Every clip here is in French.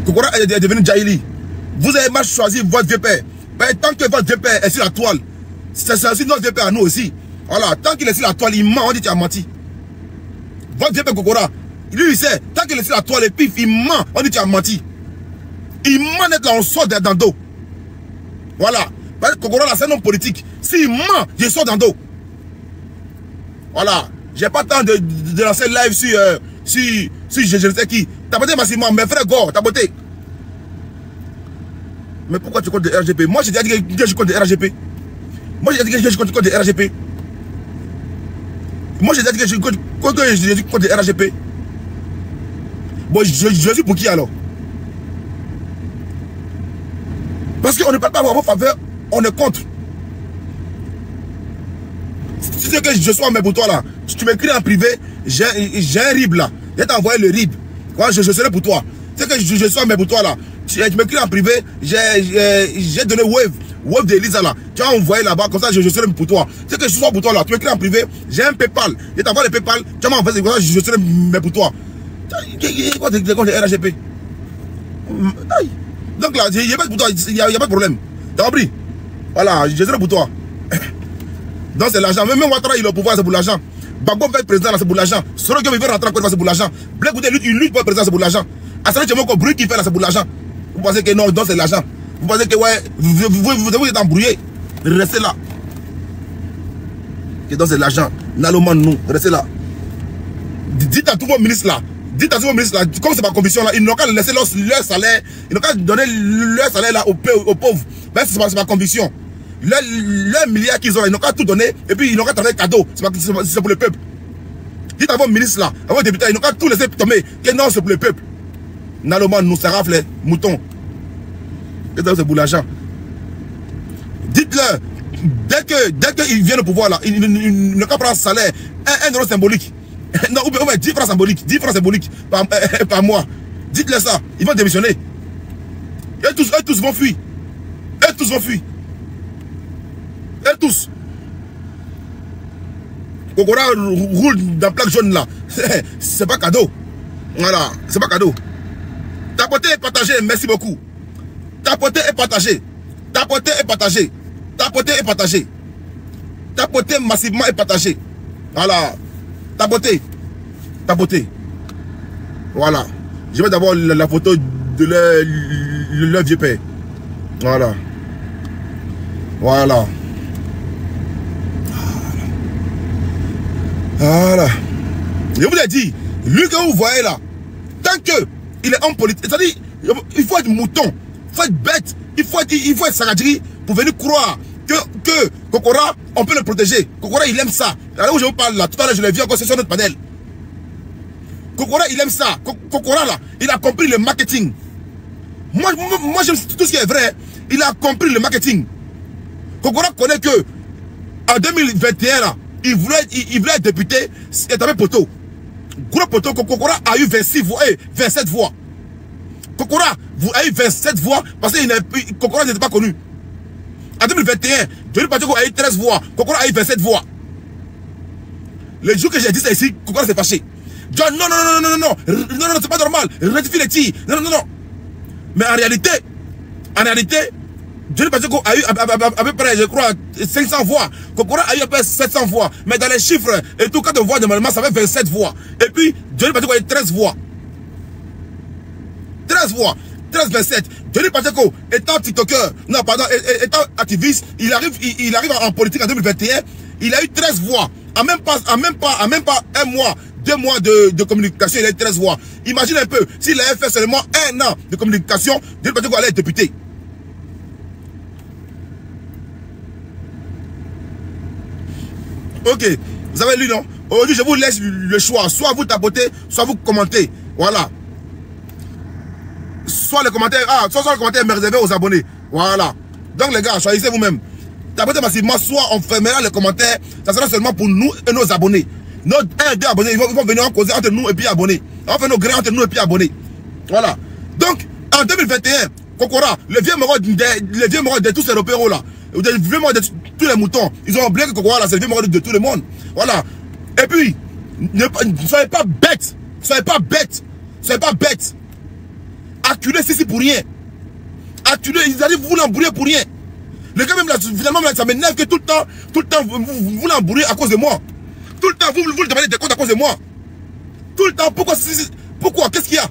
Kokora est devenu Djaïli. Vous avez mal choisi votre vieux père. Mais tant que votre vieux père est sur la toile, c'est aussi notre vieux père à nous aussi. Voilà, tant qu'il est sur la toile, il ment, on dit qu'il a menti. Votre vieux père Kokora, lui il sait, tant qu'il est sur la toile et puis il ment, on dit qu'il a menti. Il ment d'être là, on sort dans le dos. Voilà. Kokora là, c'est un homme politique. S'il ment, je sors dans le dos. Voilà. J'ai pas le temps de lancer live sur je ne sais qui. T'as voté massivement, mes frères Gore, t'as voté. Mais pourquoi tu comptes de RGP? Moi j'ai dit que je compte de RGP. Moi j'ai dit que je compte de RGP. Moi j'ai dit que je compte de RGP. Bon, je suis pour qui alors? Parce qu'on ne parle pas à vos faveurs, on est contre. Si c'est que je sois mais pour toi là, si tu m'écris en privé, j'ai un RIB là. Je vais t'envoyer le RIB. Je serai pour toi. C'est que je sois mais pour toi là. Tu m'écris en privé, j'ai donné Wave de Elisa là. Tu as envoyé là-bas, comme ça je serai pour toi. C'est que je sois pour toi là. Tu m'écris en privé, j'ai un PayPal. Je t'envoie le PayPal, tu m'as envoyé, comme ça je serai mais pour toi. Quoi de RGP? Donc là, il n'y a pas pour toi, il n'y a pas de problème. T'as compris? Voilà, je serai pour toi. Donc c'est l'argent. Même Ouattara, il est au pouvoir, c'est pour l'argent. Bagbo veut être président, c'est pour l'argent. Sorogo, il veut rentrer en Côte d'Ivoire, c'est pour l'argent. Blé Goudé, il lutte pour être président, c'est pour l'argent. Assane Tchemoko, bruit qu'il fait là, c'est pour l'argent. Vous pensez que non, donc c'est l'argent. Vous pensez que ouais, vous êtes embrouillé. Restez là. Et donc c'est l'argent. Naloman, nous, restez là. Dites à tous vos ministres là. Dites à tous vos ministres là, comme c'est ma conviction là, ils n'ont qu'à laisser leur salaire, ils n'ont qu'à donner leur salaire là aux pauvres. Ben, c'est ma conviction. Les milliards qu'ils ont, ils n'ont qu'à tout donner et puis ils n'ont qu'à travailler cadeau. C'est pour le peuple. Dites à vos ministres là, à vos députés, ils n'ont qu'à tout laisser tomber. Que non, c'est pour le peuple. Naloman, nous, ça rafle, moutons. Et donc c'est pour l'argent. Dites-leur, dès qu'ils viennent au pouvoir là, ils n'ont qu'à prendre un salaire, 1 euro symbolique. Non, ou bien 10 francs symboliques, 10 francs symboliques par mois. Dites-leur ça, ils vont démissionner. Et tous vont fuir. Et tous vont fuir. Et tous. Kokora roule dans la plaque jaune là. C'est pas cadeau. Voilà, c'est pas cadeau. Tapoter et partager, merci beaucoup. Tapoter et partager. Tapoter et partager. Tapoter et partager. Tapoter massivement et partager. Voilà. Tapoter. Tapoter. Voilà. Je vais d'abord la photo de leur vieux père. Voilà. Voilà. Voilà. Je vous ai dit, lui que vous voyez là, tant que il est homme politique, c'est-à-dire, il faut être mouton, il faut être bête, il faut être sagadri pour venir croire que Kokora, on peut le protéger. Kokora, il aime ça. Alors où je vous parle là, tout à l'heure, je l'ai vu encore sur notre panel. Kokora, il aime ça. Kokora là, il a compris le marketing. Moi j'aime tout ce qui est vrai. Il a compris le marketing. Kokora connaît que en 2021 là, il voulait être député, il était avec Poto. Gros Poto, Kokora a eu 26 voix, 27 voix. Kokora a eu 27 voix parce que Kokora n'était pas connu. En 2021, Johnny Pacheco a eu 13 voix, Kokora a eu 27 voix. Le jour que j'ai dit ça ici, Kokora s'est fâché. John, non, c'est pas normal, rectifie les tirs, non. Mais en réalité, Johnny Pacheco a eu à peu près, je crois, 500 voix. Kokora a eu à peu près 700 voix. Mais dans les chiffres, et tout, quand on voit normalement, ça fait 27 voix. Et puis, Johnny Pacheco a eu 13 voix. 13 voix. 13-27. Johnny Pacheco, étant TikToker, non, pardon, étant activiste, il arrive en politique en 2021. Il a eu 13 voix. En même pas un mois, 2 mois de communication, il a eu 13 voix. Imagine un peu, s'il avait fait seulement 1 an de communication, Johnny Pacheco allait être député. Ok, vous avez lu, non? Aujourd'hui, je vous laisse le choix. Soit vous tapotez, soit vous commentez. Voilà. Soit le commentaire, soit le commentaire est réservé aux abonnés. Voilà. Donc les gars, choisissez vous-même. Tapotez massivement, soit on fermera les commentaires. Ça sera seulement pour nous et nos abonnés. Nos 1 et 2 abonnés, ils vont venir en causer entre nous et puis abonnés. On fait nos grains entre nous et puis abonnés. Voilà. Donc, en 2021, Kokora, le vieux mort de tous ces repéros là, le vieux mort de tous les moutons, ils ont oublié que Kokora là, c'est le vieux mort de tout le monde. Voilà. Et puis, ne soyez pas bêtes. Soyez pas bêtes. Soyez pas bêtes. Acculer Sissi pour rien. Acculer, ils arrivent vous l'embrouiller pour rien. Le gars même là, finalement, ça m'énerve que tout le temps, vous l'embrouillez à cause de moi. Tout le temps, vous le demandez des comptes à cause de moi. Tout le temps, pourquoi Sissi? Pourquoi? Qu'est-ce qu'il y a?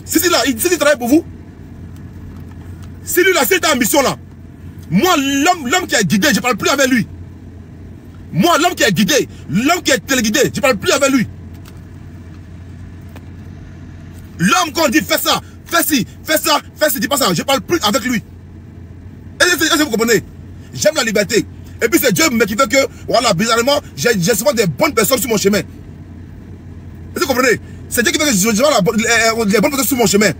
Sissi là, il travaille pour vous. C'est lui là, c'est ta ambition là. Moi, l'homme qui a guidé, je ne parle plus avec lui. Moi, l'homme qui a guidé, l'homme qui a téléguidé, je ne parle plus avec lui. L'homme quand on dit fais ça, fais ci, fais ça, dis pas ça, je ne parle plus avec lui. Est-ce que vous comprenez? J'aime la liberté. Et puis c'est Dieu qui fait que, voilà, bizarrement, j'ai souvent des bonnes personnes sur mon chemin. Est-ce que vous comprenez? C'est Dieu qui fait que j'ai souvent les bonnes personnes sur mon chemin.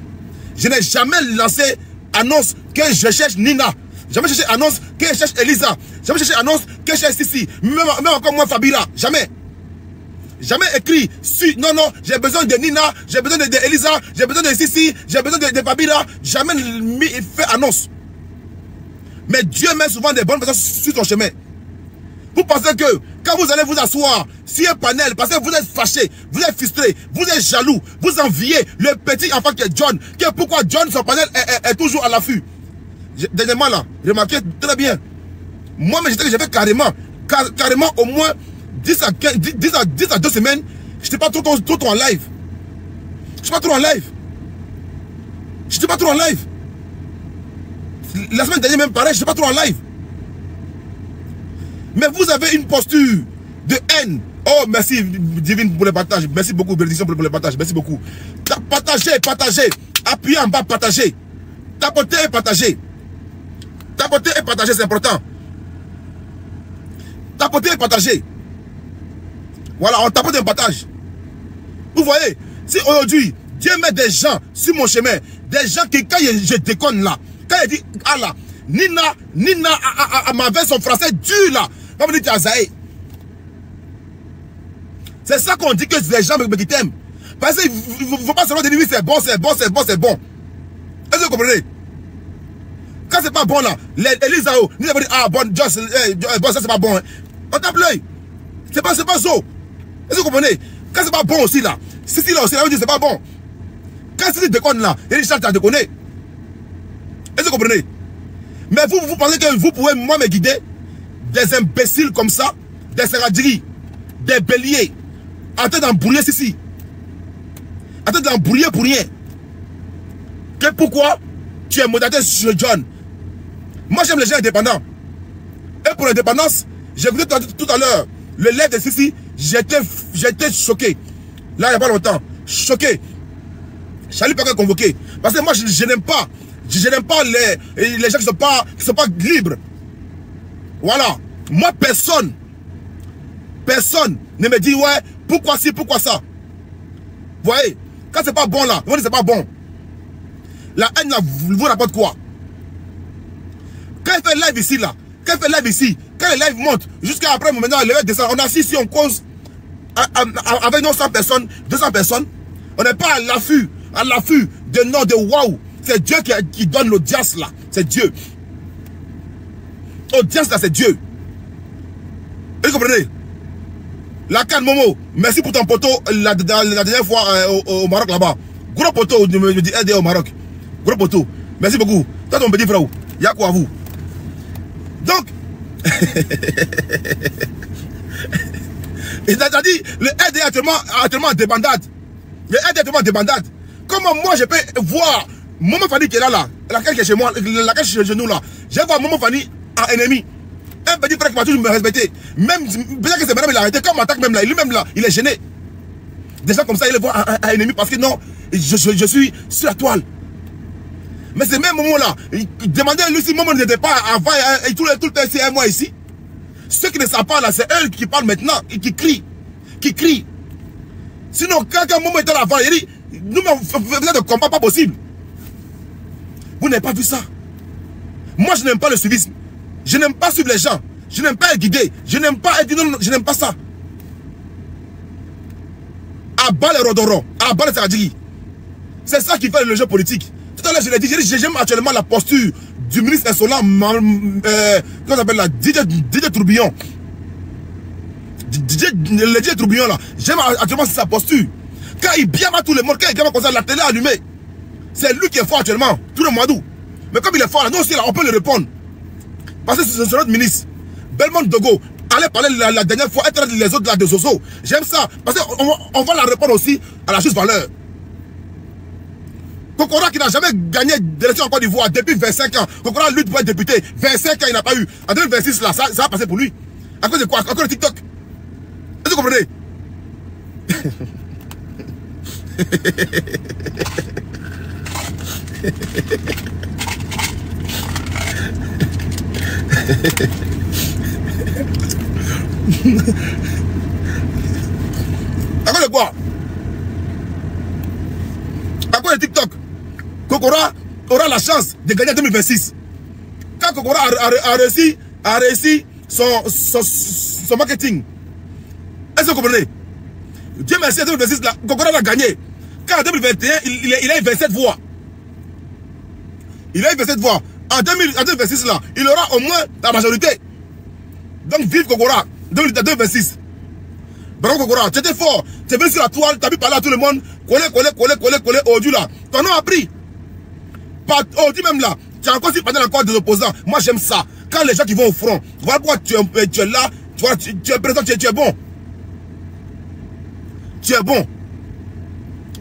Je n'ai jamais lancé annonce que je cherche Nina. Jamais cherché annonce que je cherche Elisa. Jamais cherché annonce que je cherche Sissi. Même encore moi Fabira. Jamais. Jamais écrit. Si, non, j'ai besoin de Nina, j'ai besoin de Elisa, j'ai besoin de Sissi, j'ai besoin de Fabira. Jamais fait annonce. Mais Dieu met souvent des bonnes personnes sur ton chemin. Vous pensez que quand vous allez vous asseoir sur un panel, parce que vous êtes fâché, vous êtes frustré, vous êtes jaloux, vous enviez le petit enfant qui est John, que pourquoi John, son panel est toujours à l'affût. Dernièrement là, remarquez très bien. Moi, mais j'avais carrément au moins 10 à 2 semaines, je n'étais pas trop en live. Je n'étais pas trop en live. Je n'étais pas trop en live. La semaine dernière même pareil, je n'étais pas trop en live. Mais vous avez une posture de haine. Oh, merci Divine pour le partage. Merci beaucoup, bénédiction pour le partage. Merci beaucoup. Partagez. Appuyez en bas, partagez. Tapotez et partagez. Tapoter et partager, c'est important. Tapoter et partager. Voilà, on tapote et on partage. Vous voyez, si aujourd'hui, Dieu met des gens sur mon chemin, des gens qui, quand je déconne là, quand il dit, ah là, Nina m'avait son français dur là, va me dire, Azaï. C'est ça qu'on dit que les gens me t'aiment. Parce qu'il ne faut pas seulement dire, oui, c'est bon. Est-ce que vous comprenez? Quand c'est pas bon là, Elisa, ni va dire, ah bon, Joss, bon, ça c'est pas bon. Hein. On tape l'œil. C'est pas ça. Est-ce que vous comprenez? Quand c'est pas bon aussi là, si là aussi, là, on dit c'est pas bon. Quand c'est déconne là, il y a des gens qui déconné. Est-ce que vous comprenez? Mais vous pensez que vous pouvez, moi, me guider des imbéciles comme ça, des seraderies, des béliers, en train d'embrouiller ceci. En train d'embrouiller pour rien. Que pourquoi tu es modérateur sur John? Moi, j'aime les gens indépendants. Et pour l'indépendance, j'ai écouté tout à l'heure le live de Sissi, j'étais choqué. Là, il n'y a pas longtemps. Choqué. J'allais pas convoquer. Parce que moi, je n'aime pas. Je n'aime pas les gens qui ne sont pas libres. Voilà. Moi, personne ne me dit, ouais, pourquoi ci, pourquoi ça. Vous voyez, quand c'est pas bon là, vous dites c'est pas bon. La haine là, vous rapporte quoi? Quand il fait live ici là, quand les lives montent, jusqu'à après maintenant, le live descend, on est assis ici, on cause avec nos 100 personnes, 200 personnes, on n'est pas à l'affût de nom de waouh. C'est Dieu qui donne l'audience là, c'est Dieu. L'audience là, c'est Dieu. Vous comprenez? La canne Momo, merci pour ton poteau la dernière fois au Maroc là-bas. Gros poteau, je me dis aider au Maroc. Gros poteau, merci beaucoup. Toi ton petit frère, il y a quoi à vous? Donc, il a dit, le aide est actuellement en débandade. Le aide est actuellement en débandade. Comment moi je peux voir Maman Fanny qui est là, laquelle qui est chez moi, laquelle qui est chez nous là. Je vais voir Maman Fanny en ennemi. Un petit frère qui m'a toujours me respecté. Même, peut-être que c'est madame, il a arrêté. Quand on m'attaque même là, lui-même là, il est gêné. Des gens comme ça, il le voit un ennemi parce que non, je suis sur la toile. Mais ces mêmes moments-là, demandez à lui si Maman n'était pas avant, et tout le temps, c'est un mois ici. Ceux qui ne savent pas là, c'est eux qui parlent maintenant, et qui crient. Sinon, quand Maman était là avant, il dit, nous, vous êtes de combat pas possible. Vous n'avez pas vu ça. Moi, je n'aime pas le suivisme. Je n'aime pas suivre les gens. Je n'aime pas être guidé. Je n'aime pas être... Non, je n'aime pas ça. Abat les rodorons. Abat les saradjiri. C'est ça qui fait le jeu politique. Tout à l'heure, je l'ai dit, j'aime actuellement la posture du ministre insolent, comment on appelle là, Didier Tourbillon. Le Didier Tourbillon là. J'aime actuellement sa posture. Quand il bien à tout le monde, quand il gagne comme ça, la télé allumée. C'est lui qui est fort actuellement, tout le mois d'août. Mais comme il est fort, là, nous aussi, là, on peut le répondre. Parce que c'est notre ministre. Belmont Dogo, allez parler la dernière fois, être les autres là de Zozo. J'aime ça. Parce qu'on va la répondre aussi à la juste valeur. Kokora qui n'a jamais gagné d'élection en Côte d'Ivoire depuis 25 ans. Kokora lutte pour être député. 25 ans, il n'a pas eu. En 2026, là, ça va passer pour lui. À cause de quoi? À cause de TikTok. Est-ce que vous comprenez? À cause de quoi? À cause de TikTok. Kokora aura la chance de gagner en 2026. Quand Kokora a réussi son marketing. Est-ce que vous comprenez? Dieu merci, en 2026, là, Kokora va gagner. Quand en 2021, il a eu 27 voix. Il a eu 27 voix. En 2026, là, il aura au moins la majorité. Donc, vive Kokora. 2026. Bravo Kokora, tu étais fort. Tu es venu sur la toile, tu as pu parler à tout le monde. Coller, Odu là. Ton nom a pris. Odu même là. Tu as encore si parlé encore des opposants. Moi, j'aime ça. Quand les gens qui vont au front, voilà pourquoi tu es là, tu es présent, tu es bon. Tu es bon.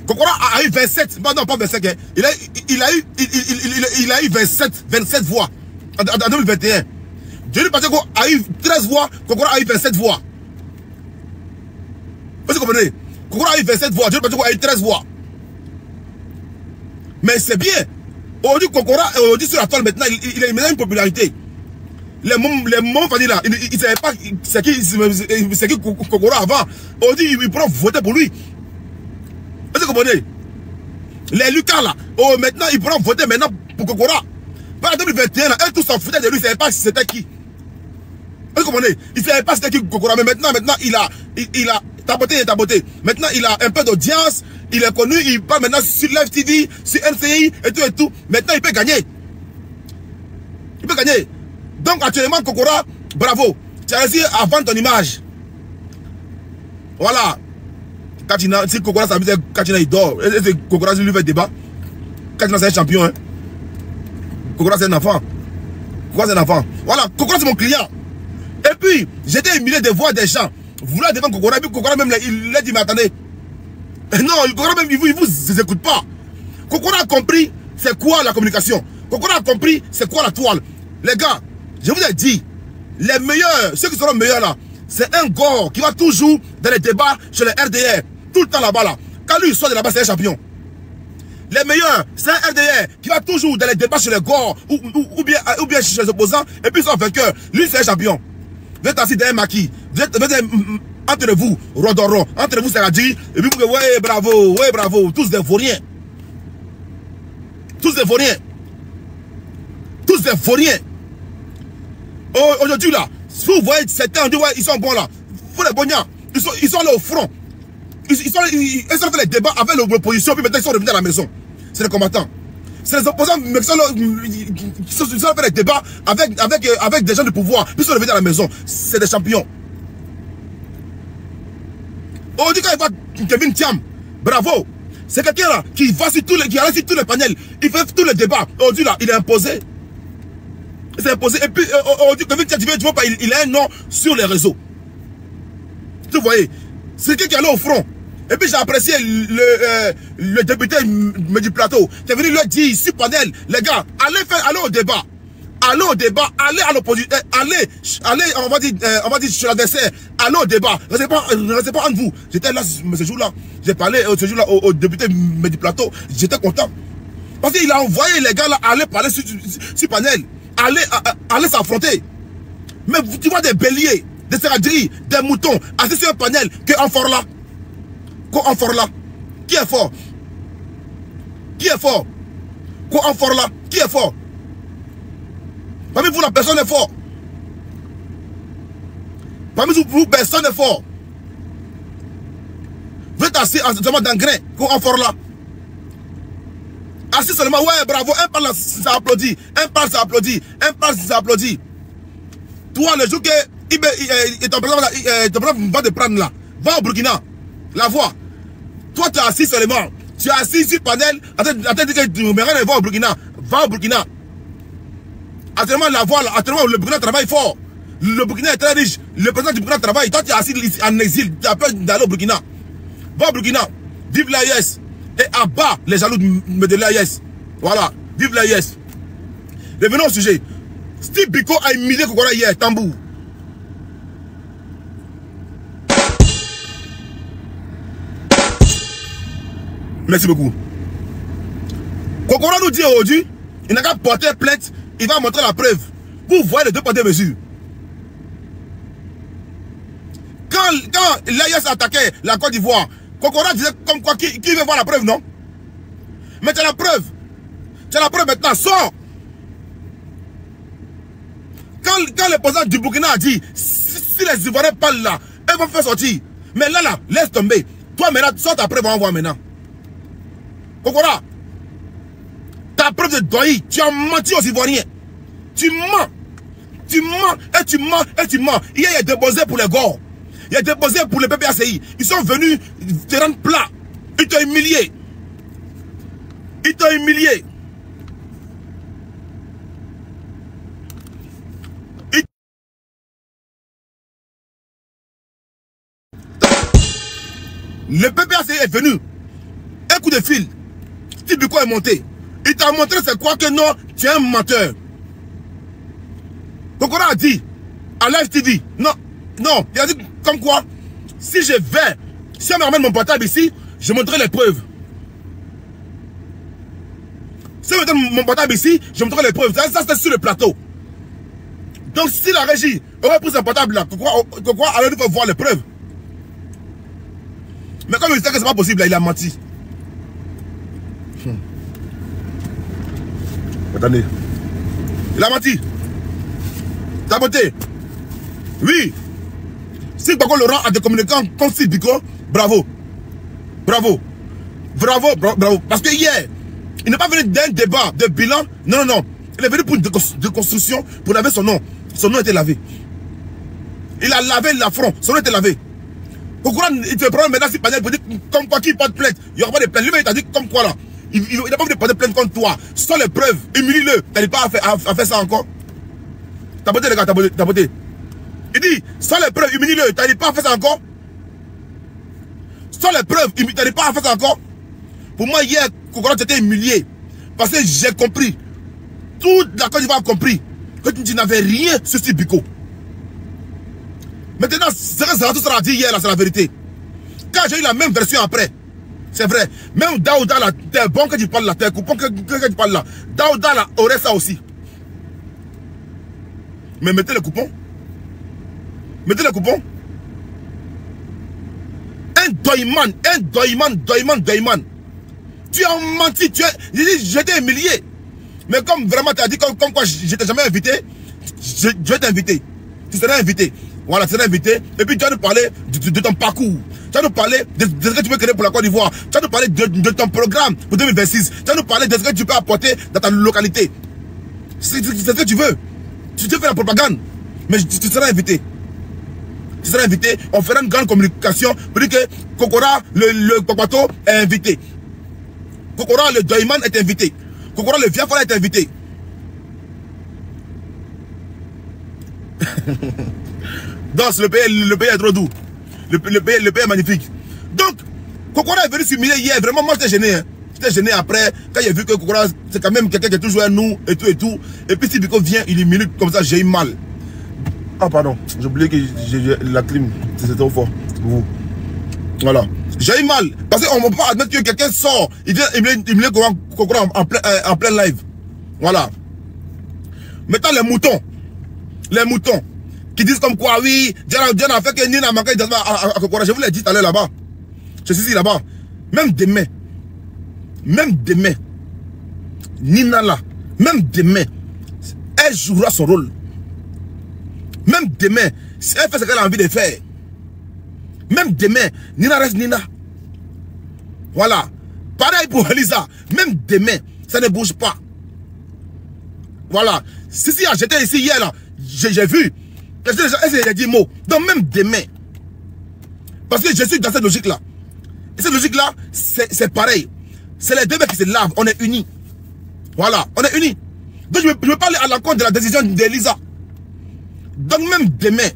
Kokora a eu 27, non pas 25, hein. Il a eu 27 voix en 2021. Johnny Pacheco a eu 13 voix, Kokora a eu 27 voix. Vous comprenez? Kokora a eu 27 voix, Johnny Pacheco a eu 13 voix. Mais c'est bien. Aujourd'hui, Kokora, aujourd'hui sur la toile maintenant, il a une popularité. Les moments là, il ne savait pas c'est qui Kokora avant. Aujourd'hui, il pourra voter pour lui. Vous comprenez? Les Lucas là, maintenant ils pourront voter maintenant pour Kokora. Par 2021, eux tous s'en foutaient de lui, ils ne savaient pas c'était qui. Vous comprenez? Ils ne savaient pas c'était qui Kokora, mais maintenant il a tapoté. Maintenant il a un peu d'audience, il est connu, il parle maintenant sur Live TV, sur NCI et tout. Maintenant il peut gagner. Il peut gagner. Donc actuellement Kokora, bravo. Tu as réussi à vendre ton image. Voilà. Katina, si Kokora ça veut dire Katina il dort. Et Kokora lui fait débat. Katina c'est un champion. Hein. Kokora c'est un enfant. Kokora c'est un enfant. Voilà, Kokora c'est mon client. Et puis, j'étais humilié de voir des gens vouloir défendre Kokora. Et puis Kokora même il a dit mais attendez. Non, Kokora même il vous écoute pas. Kokora a compris c'est quoi la communication. Kokora a compris c'est quoi la toile. Les gars, je vous ai dit, les meilleurs, ceux qui seront meilleurs là, c'est un Gore qui va toujours dans les débats chez les RDR. Tout le temps là-bas là. Quand lui il sort de là-bas, c'est un champion. Les meilleurs, c'est un RDR qui va toujours dans les débats chez les Gore ou bien chez les opposants et puis ils sont vainqueurs. Lui c'est un champion. Vous êtes assis derrière Maki. Vous êtes entre vous, Rodoro, entre vous Saradji, et puis vous dites ouais bravo, tous des vauriens. Tous des vauriens. Tous des vauriens. Aujourd'hui là, si vous voyez certains, on dit ouais, ils sont bons là. Faut les bognards. Ils sont là au front. Ils ont fait les débats avec l'opposition, puis maintenant ils sont revenus à la maison. C'est les combattants. C'est les opposants qui sont là, ils ont fait les débats avec des gens de pouvoir, puis ils sont revenus à la maison. C'est des champions. Aujourd'hui, quand il voit Kevin Thiam, bravo. C'est quelqu'un là qui va sur tous les panels, il fait tous les débats. Aujourd'hui là, il est imposé. C'est imposé. Et puis, Kevin Thiam, tu vois pas, il a un nom sur les réseaux. Tu voyez, c'est quelqu'un qui est allé au front. Et puis j'ai apprécié le député Mehdi Plateau qui est venu leur dire sur panel, les gars, allez au débat. Allez au débat, allez à l'opposition, allez, on va dire sur l'adversaire, allez au débat. Restez pas entre vous. J'étais là ce jour-là. J'ai parlé ce jour-là au député Mehdi Plateau. J'étais content. Parce qu'il a envoyé les gars là aller parler sur panel. Allez s'affronter. Mais tu vois des béliers, des seraderies, des moutons assis sur un panel que en fort là. Qui est fort? Qui est fort? Quoi en fort là? Qui est fort? Parmi vous, la personne est fort. Parmi vous, personne n'est fort. Vous êtes assis seulement d'engrais, quoi en fort là? Assis seulement, ouais, bravo, un parle, ça applaudit. Un parle, ça applaudit. Un parle, ça applaudit. Toi, le jour que ton président va te prendre là, va au Burkina, la voix. Toi, tu es assis seulement Tu es assis sur le panel, en train de dire que mais rien ne va au Burkina. Va au Burkina. Actuellement, la voile, actuellement, le Burkina travaille fort. Le Burkina est très riche. Le président du Burkina travaille. Toi, tu es assis en exil. Tu as peur d'aller au Burkina. Va au Burkina. Vive l'AIS. Et abat les jaloux de l'AIS. Voilà. Vive l'AIS. Revenons au sujet. Steve Biko a humilié Kokora hier, tambour. Merci beaucoup. Kokora nous dit aujourd'hui, il n'a qu'à porter plainte, il va montrer la preuve. Vous voyez les deux poids deux mesures. Quand l'AIS attaquait la Côte d'Ivoire, Kokora disait comme quoi qui veut voir la preuve, non? Mais tu as la preuve. Tu as la preuve maintenant, sors. Quand le président du Burkina a dit, si les Ivoiriens parlent là, elles vont faire sortir. Mais là, laisse tomber. Toi maintenant, sors ta preuve, on va voir maintenant. Kokora, ta preuve de doyi, tu as menti aux Ivoiriens. Tu mens. Tu mens, et tu mens, et tu mens. Hier, il y a déposé pour les Gors. Il y a déposé pour le PPACI. Ils sont venus te rendre plat. Ils t'ont humilié. Ils t'ont humilié. Le PPACI est venu. Un coup de fil. Steve Biko est monté. Il t'a montré c'est quoi que non, tu es un menteur. Kokora a dit à Live TV, non, il a dit comme quoi, si on me ramène mon portable ici, je montrerai les preuves. Si on me donne mon portable ici, je montrerai les preuves. Ça c'est sur le plateau. Donc si la régie aurait pris son portable là, Kokora alors il faut voir les preuves. Mais comme il sait que c'est pas possible, là, il a menti. Attendez. Il a menti. T'as voté. Oui. Si Bako Laurent a des communicants comme Steve Biko, bravo. Bravo. Bravo, bravo. Parce que hier, il n'est pas venu d'un débat de bilan. Non. Il est venu pour une déconstruction, pour laver son nom. Son nom était lavé. Il a lavé l'affront. Son nom était lavé. Pourquoi il te prend maintenant si panel pour dire comme quoi qui porte plainte? Il n'y aura pas de plainte. Lui, il t'a dit comme quoi là. Il n'a pas voulu porter plainte contre toi. Sans les preuves, humilie-le. Tu n'arrives pas à faire ça encore. T'as voté les gars, t'as voté. Il dit, sans les preuves, humilie-le. Tu n'arrives pas à faire ça encore. Sans les preuves, tu n'arrives pas à faire ça encore. Pour moi, hier, Kokora t'étais humilié. Parce que j'ai compris. Toute la Côte d'Ivoire a compris que tu n'avais rien sur Steve Biko. Maintenant, ce que Zaratou a dit hier, c'est la vérité. Quand j'ai eu la même version après, c'est vrai. Même Daouda, là, t'es bon que tu parles là, t'es coupon que tu parles là. Daouda, là, aurait ça aussi. Mais mettez le coupon. Mettez le coupon. Un doyman. Tu as menti, j'étais humilié. Mais comme vraiment tu as dit comme quoi je t'ai jamais invité, je vais t'inviter. Tu seras invité. Voilà, tu seras invité. Et puis tu vas nous parler de ton parcours. Tu vas nous parler de ce que tu veux créer pour la Côte d'Ivoire. Tu vas nous parler de ton programme pour 2026. Tu vas nous parler de ce que tu peux apporter dans ta localité. C'est ce que tu veux. Tu te fais la propagande. Mais tu seras invité. Tu seras invité. On fera une grande communication pour dire que Kokora, le Kokwato est invité. Kokora, le Doyman est invité. Kokora, le Viafara est invité. Donc, le pays est trop doux. Le pays est magnifique. Donc, Kokora est venu s'humilier hier. Vraiment, moi, j'étais gêné. Hein. J'étais gêné après, quand j'ai vu que Kokora, c'est quand même quelqu'un qui est toujours à nous, et tout, et tout. Et puis, si Biko vient, il est minute comme ça, j'ai eu mal. Ah, pardon. J'ai oublié que la clim, c'était trop fort. Vous. Voilà. J'ai eu mal. Parce qu'on ne peut pas admettre que quelqu'un sort. Il vient humilier Kokora en plein live. Voilà. Maintenant, les moutons. Les moutons. Qui disent comme quoi, oui, Dieu a fait que Nina a manqué à Kokora. Je vous l'ai dit tout à l'heure là-bas. Je suis ici là-bas. Même demain, Nina là, même demain, elle jouera son rôle. Même demain, si elle fait ce qu'elle a envie de faire. Même demain, Nina reste Nina. Voilà. Pareil pour Elisa. Même demain, ça ne bouge pas. Voilà. Si j'étais ici hier là, j'ai vu. J'ai dit mot. Donc même demain. Parce que je suis dans cette logique là. Et cette logique là, c'est pareil. C'est les deux mecs qui se lavent. On est unis. Voilà, on est unis. Donc je veux parler à l'encontre de la décision d'Elisa. Donc même demain,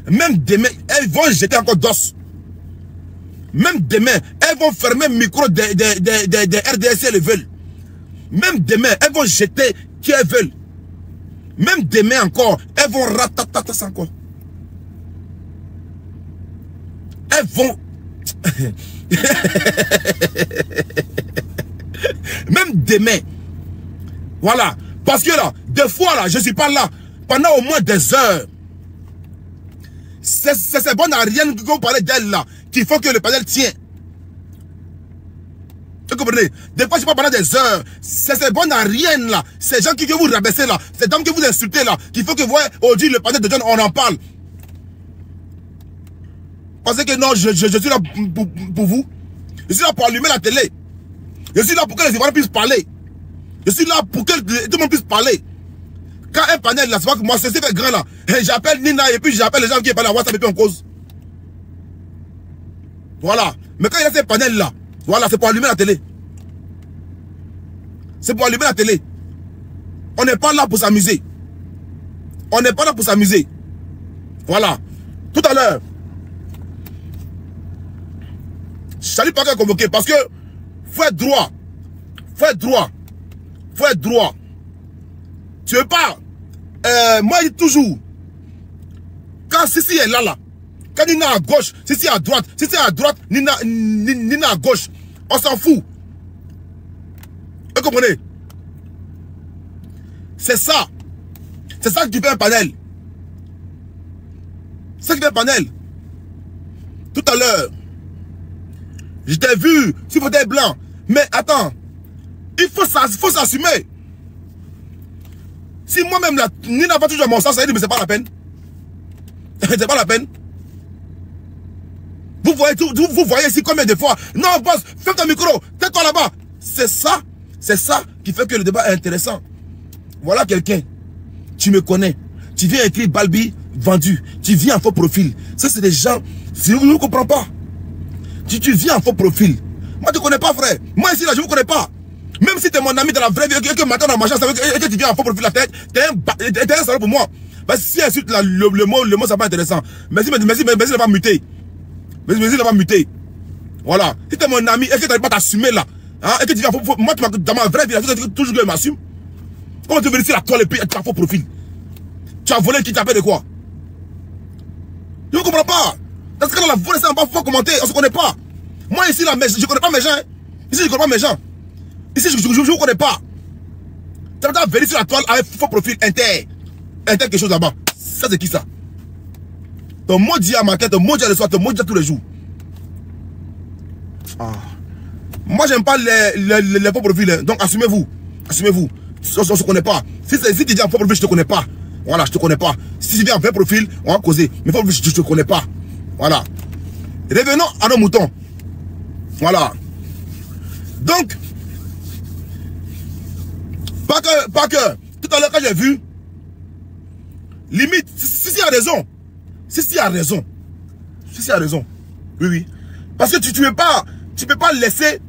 elles vont jeter encore d'os. Même demain, elles vont fermer le micro des RDC, elles veulent. Même demain, elles vont jeter qui elles veulent. Même demain encore, elles vont ratatatas encore. Elles vont... Même demain. Voilà. Parce que là, des fois là, je ne suis pas là pendant au moins des heures. C'est ces bonnes Ariane que vous parlez d'elle là, qu'il faut que le panel tient. Vous comprenez? Des fois, je ne suis pas pendant des heures. C'est ces bonnes Ariane là, ces gens qui veulent vous rabaisser là, ces dames qui vous insultez là, qu'il faut que vous voyez, aujourd'hui, le panel de John, on en parle. Pensez que non, je suis là pour vous. Je suis là pour allumer la télé. Je suis là pour que les Ivoiriens puissent parler. Je suis là pour que tout le monde puisse parler. Quand un panel là, c'est pas que moi, c'est fait grand là. J'appelle Nina et puis j'appelle les gens qui parlent à WhatsApp et puis on cause. Voilà. Mais quand il y a ces panels là, voilà, c'est pour allumer la télé. C'est pour allumer la télé. On n'est pas là pour s'amuser. On n'est pas là pour s'amuser. Voilà. Tout à l'heure, Charlie Parker convoqué parce que faut être droit. Faut être droit. Faut être droit. Tu veux pas. Moi, je dis toujours. Quand Sissi est là, quand Nina à gauche, Sissi à droite, Sissi à droite, Nina à gauche. On s'en fout. Vous comprenez? C'est ça. C'est ça qui fait un panel. C'est ça qui fait un panel. Tout à l'heure, je t'ai vu sur fauteuil blanc. Mais attends, il faut s'assumer. Si moi-même, là, Nina va toujours à mon sens, ça veut dire, mais c'est pas la peine. C'est pas la peine. Vous voyez ici combien de fois. Non, boss, ferme ton micro, tais-toi là-bas. C'est ça qui fait que le débat est intéressant. Voilà quelqu'un. Tu me connais. Tu viens écrire Balbi vendu. Tu viens en faux profil. Ça, c'est des gens. Si vous ne comprenez pas. Tu viens en faux profil. Moi, je ne connais pas, frère. Moi, ici, là, je ne vous connais pas. Même si tu es mon ami de la vraie vie, et que maintenant, dans ma chance, et que tu viens en faux profil la tête, tu es un salaud pour moi. Parce que si ensuite, là, le mot, ça va intéressant. Merci de pas muter. Merci de pas muter. Voilà. Si tu es mon ami, et que tu n'arrives pas à t'assumer, là, hein, et que tu viens en faux profil, moi, dans ma vraie vie, là, toujours que je m'assume. Comment tu veux ici la toile et puis tu as un faux profil? Tu as volé qui t'appelle de quoi? Je ne comprends pas. Dans ce cas-là, la volée, c'est un pas faux commenter. On ne se connaît pas. Moi, ici, là, je ne connais pas mes gens. Hein. Ici, je ne connais pas mes gens. Ici, je ne vous connais pas. Tu vas vérifier sur la toile avec faux profil inter. Inter quelque chose là-bas. Ça, c'est qui ça? Ton mot dit à matin, ton mot dit à le soir, ton mot dit à tous les jours. Ah. Moi, j'aime pas les faux profils. Hein. Donc, assumez-vous. Assumez-vous. On ne se connaît pas. Si tu dis en faux profil, je ne te connais pas. Voilà, je ne te connais pas. Si tu viens en vrai profil, on va causer. Mais faux profil, je ne te connais pas. Voilà. Revenons à nos moutons. Voilà. Donc, pas que, tout à l'heure quand j'ai vu, limite, si a raison. Si a raison. Si a raison. Oui. Parce que tu ne peux pas laisser,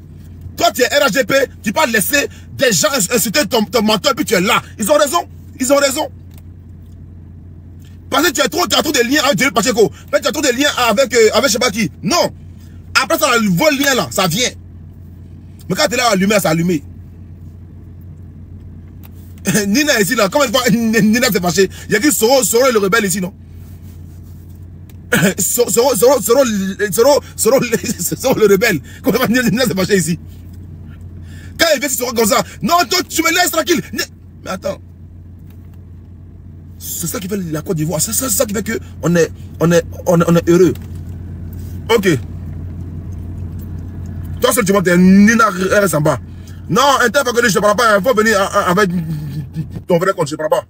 toi tu es RHGP, tu ne peux pas laisser des gens insulter ton mentor et puis tu es là. Ils ont raison. Ils ont raison. Parce que tu as trop de liens avec Jerry Pacheco. Tu as trop de liens avec je sais pas qui. Non. Après ça, vos liens là, ça vient. Mais quand tu es là allumé, ça allumé. Nina ici là, combien de fois Nina s'est fâchée? Il y a qui Soro le rebelle ici, non? Soro le rebelle. Combien de fois Nina s'est fâchée ici? Quand il vient Soro comme ça, non, toi tu me laisses tranquille. Mais attends. C'est ça qui fait la Côte d'Ivoire. C'est ça qui fait que on est heureux. Ok. Toi seul tu montes, Nina reste en bas. Non, je ne te parle pas. Il faut venir avec ton vrai compte. Je ne parle pas.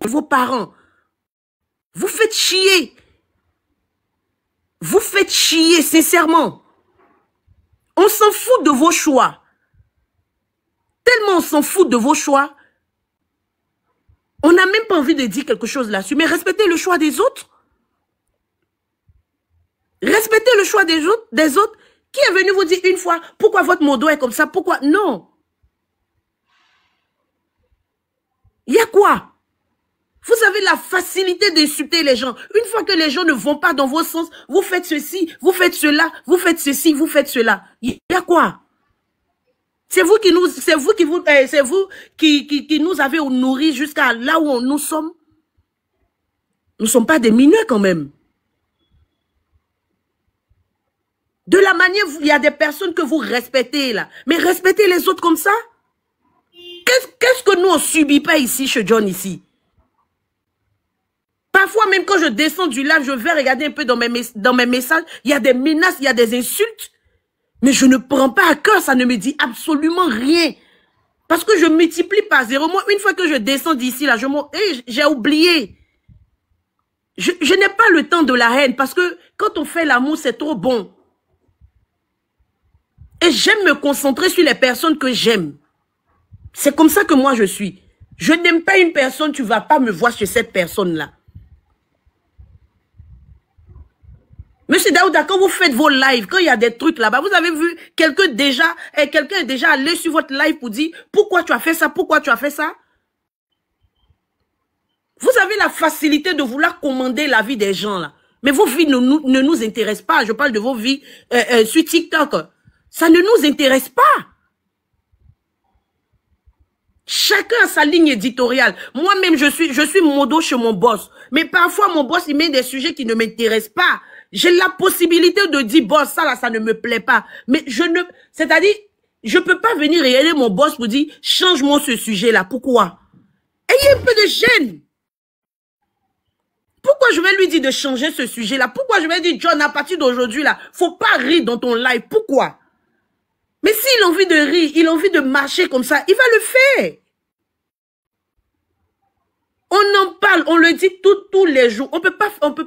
Vos parents, vous faites chier. Vous faites chier, sincèrement. On s'en fout de vos choix. Tellement on s'en fout de vos choix. On n'a même pas envie de dire quelque chose là-dessus, mais respectez le choix des autres. Respectez le choix des autres. Qui est venu vous dire une fois, pourquoi votre modo est comme ça? Pourquoi? Non. Il y a quoi? Vous avez la facilité d'insulter les gens. Une fois que les gens ne vont pas dans vos sens, vous faites ceci, vous faites cela, vous faites ceci, vous faites cela. Il y a quoi? C'est vous qui nous avez nourris jusqu'à là où nous sommes. Nous ne sommes pas des mineurs quand même. De la manière, il y a des personnes que vous respectez là. Mais respectez les autres comme ça. Qu'est-ce que nous on subit pas ici chez John ici? Parfois même quand je descends du live, je vais regarder un peu dans mes messages. Il y a des menaces, il y a des insultes. Mais je ne prends pas à cœur, ça ne me dit absolument rien. Parce que je multiplie par zéro. Moi, une fois que je descends d'ici, là, j'ai oublié. Je n'ai pas le temps de la haine. Parce que quand on fait l'amour, c'est trop bon. Et j'aime me concentrer sur les personnes que j'aime. C'est comme ça que moi je suis. Je n'aime pas une personne, tu ne vas pas me voir chez cette personne-là. Monsieur Daouda, quand vous faites vos lives, quand il y a des trucs là-bas, vous avez vu quelqu'un est déjà allé sur votre live pour dire pourquoi tu as fait ça, pourquoi tu as fait ça. Vous avez la facilité de vouloir commander la vie des gens là. Mais vos vies ne nous intéressent pas. Je parle de vos vies sur TikTok. Ça ne nous intéresse pas. Chacun a sa ligne éditoriale. Moi-même, je suis modo chez mon boss. Mais parfois, mon boss, il met des sujets qui ne m'intéressent pas. J'ai la possibilité de dire, boss, ça là, ça ne me plaît pas. Mais c'est-à-dire, je peux pas venir réaider mon boss pour dire, change-moi ce sujet-là. Pourquoi? Ayez un peu de gêne. Pourquoi je vais lui dire de changer ce sujet-là? Pourquoi je vais dire, John, à partir d'aujourd'hui, là, faut pas rire dans ton live. Pourquoi? Mais s'il a envie de rire, il a envie de marcher comme ça, il va le faire. On en parle, on le dit tous les jours. On peut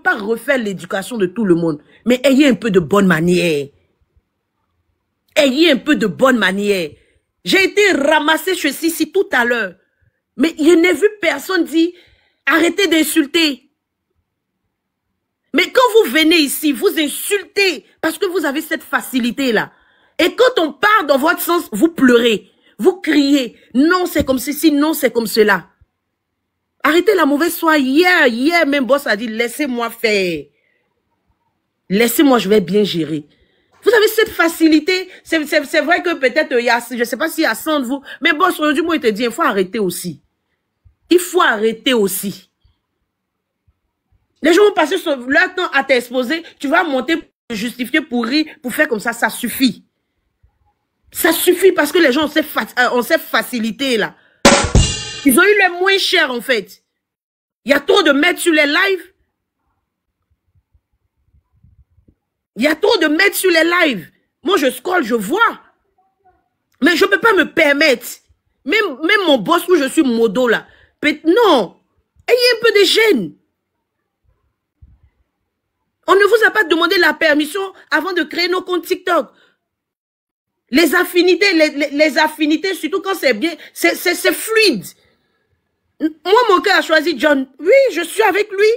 pas refaire l'éducation de tout le monde. Mais ayez un peu de bonne manière. Ayez un peu de bonne manière. J'ai été ramassé chez Sissi tout à l'heure. Mais je n'ai vu personne dire, arrêtez d'insulter. Mais quand vous venez ici, vous insultez parce que vous avez cette facilité-là. Et quand on part dans votre sens, vous pleurez, vous criez. Non, c'est comme ceci, non, c'est comme cela. Arrêtez la mauvaise foi. Hier, même boss a dit, laissez-moi faire. Laissez-moi, je vais bien gérer. Vous avez cette facilité. C'est vrai que peut-être, je ne sais pas s'il y a 100 de vous, mais boss, aujourd'hui, moi, il te dit, il faut arrêter aussi. Il faut arrêter aussi. Les gens vont passer leur temps à t'exposer. Tu vas monter pour justifier, pour rire, pour faire comme ça, ça suffit. Ça suffit parce que les gens ont cette facilité là. Ils ont eu les moins chers en fait. Il y a trop de mettre sur les lives. Il y a trop de mettre sur les lives. Moi je scroll, je vois. Mais je ne peux pas me permettre. Même mon boss où je suis modo là. Non. Ayez un peu de gêne. On ne vous a pas demandé la permission avant de créer nos comptes TikTok. Les affinités, les affinités, surtout quand c'est bien, c'est fluide. Moi, mon cœur a choisi John. Oui, je suis avec lui.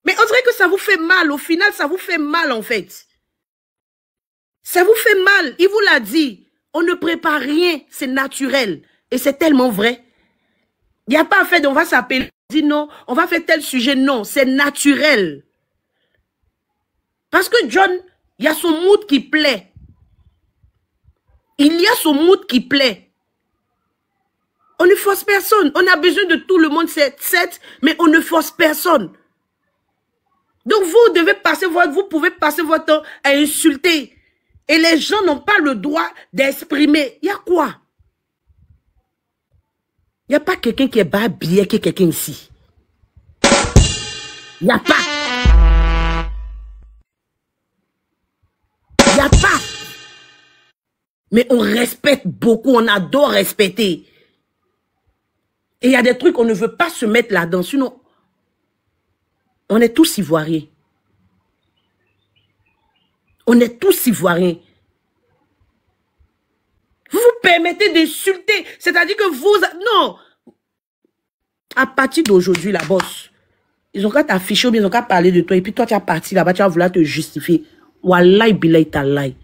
Mais on dirait que ça vous fait mal. Au final, ça vous fait mal, en fait. Ça vous fait mal. Il vous l'a dit. On ne prépare rien. C'est naturel. Et c'est tellement vrai. Il n'y a pas fait, on va s'appeler. Dit non, on va faire tel sujet. Non, c'est naturel. Parce que John, il y a son mood qui plaît. Il y a son mood qui plaît. On ne force personne. On a besoin de tout le monde, mais on ne force personne. Donc vous pouvez passer votre temps à insulter. Et les gens n'ont pas le droit d'exprimer. Il y a quoi? Il n'y a pas quelqu'un qui est babillé que quelqu'un ici. Il n'y a pas. Il n'y a pas. Mais on respecte beaucoup, on adore respecter. Et il y a des trucs, on ne veut pas se mettre là-dedans. Sinon, on est tous ivoiriens. On est tous ivoiriens. Vous vous permettez d'insulter. C'est-à-dire que vous... Non. À partir d'aujourd'hui, la bosse, ils ont qu'à t'afficher ou bien ils ont qu'à parler de toi. Et puis toi, tu as parti là-bas, tu vas vouloir te justifier. Wallahi billahi talahi.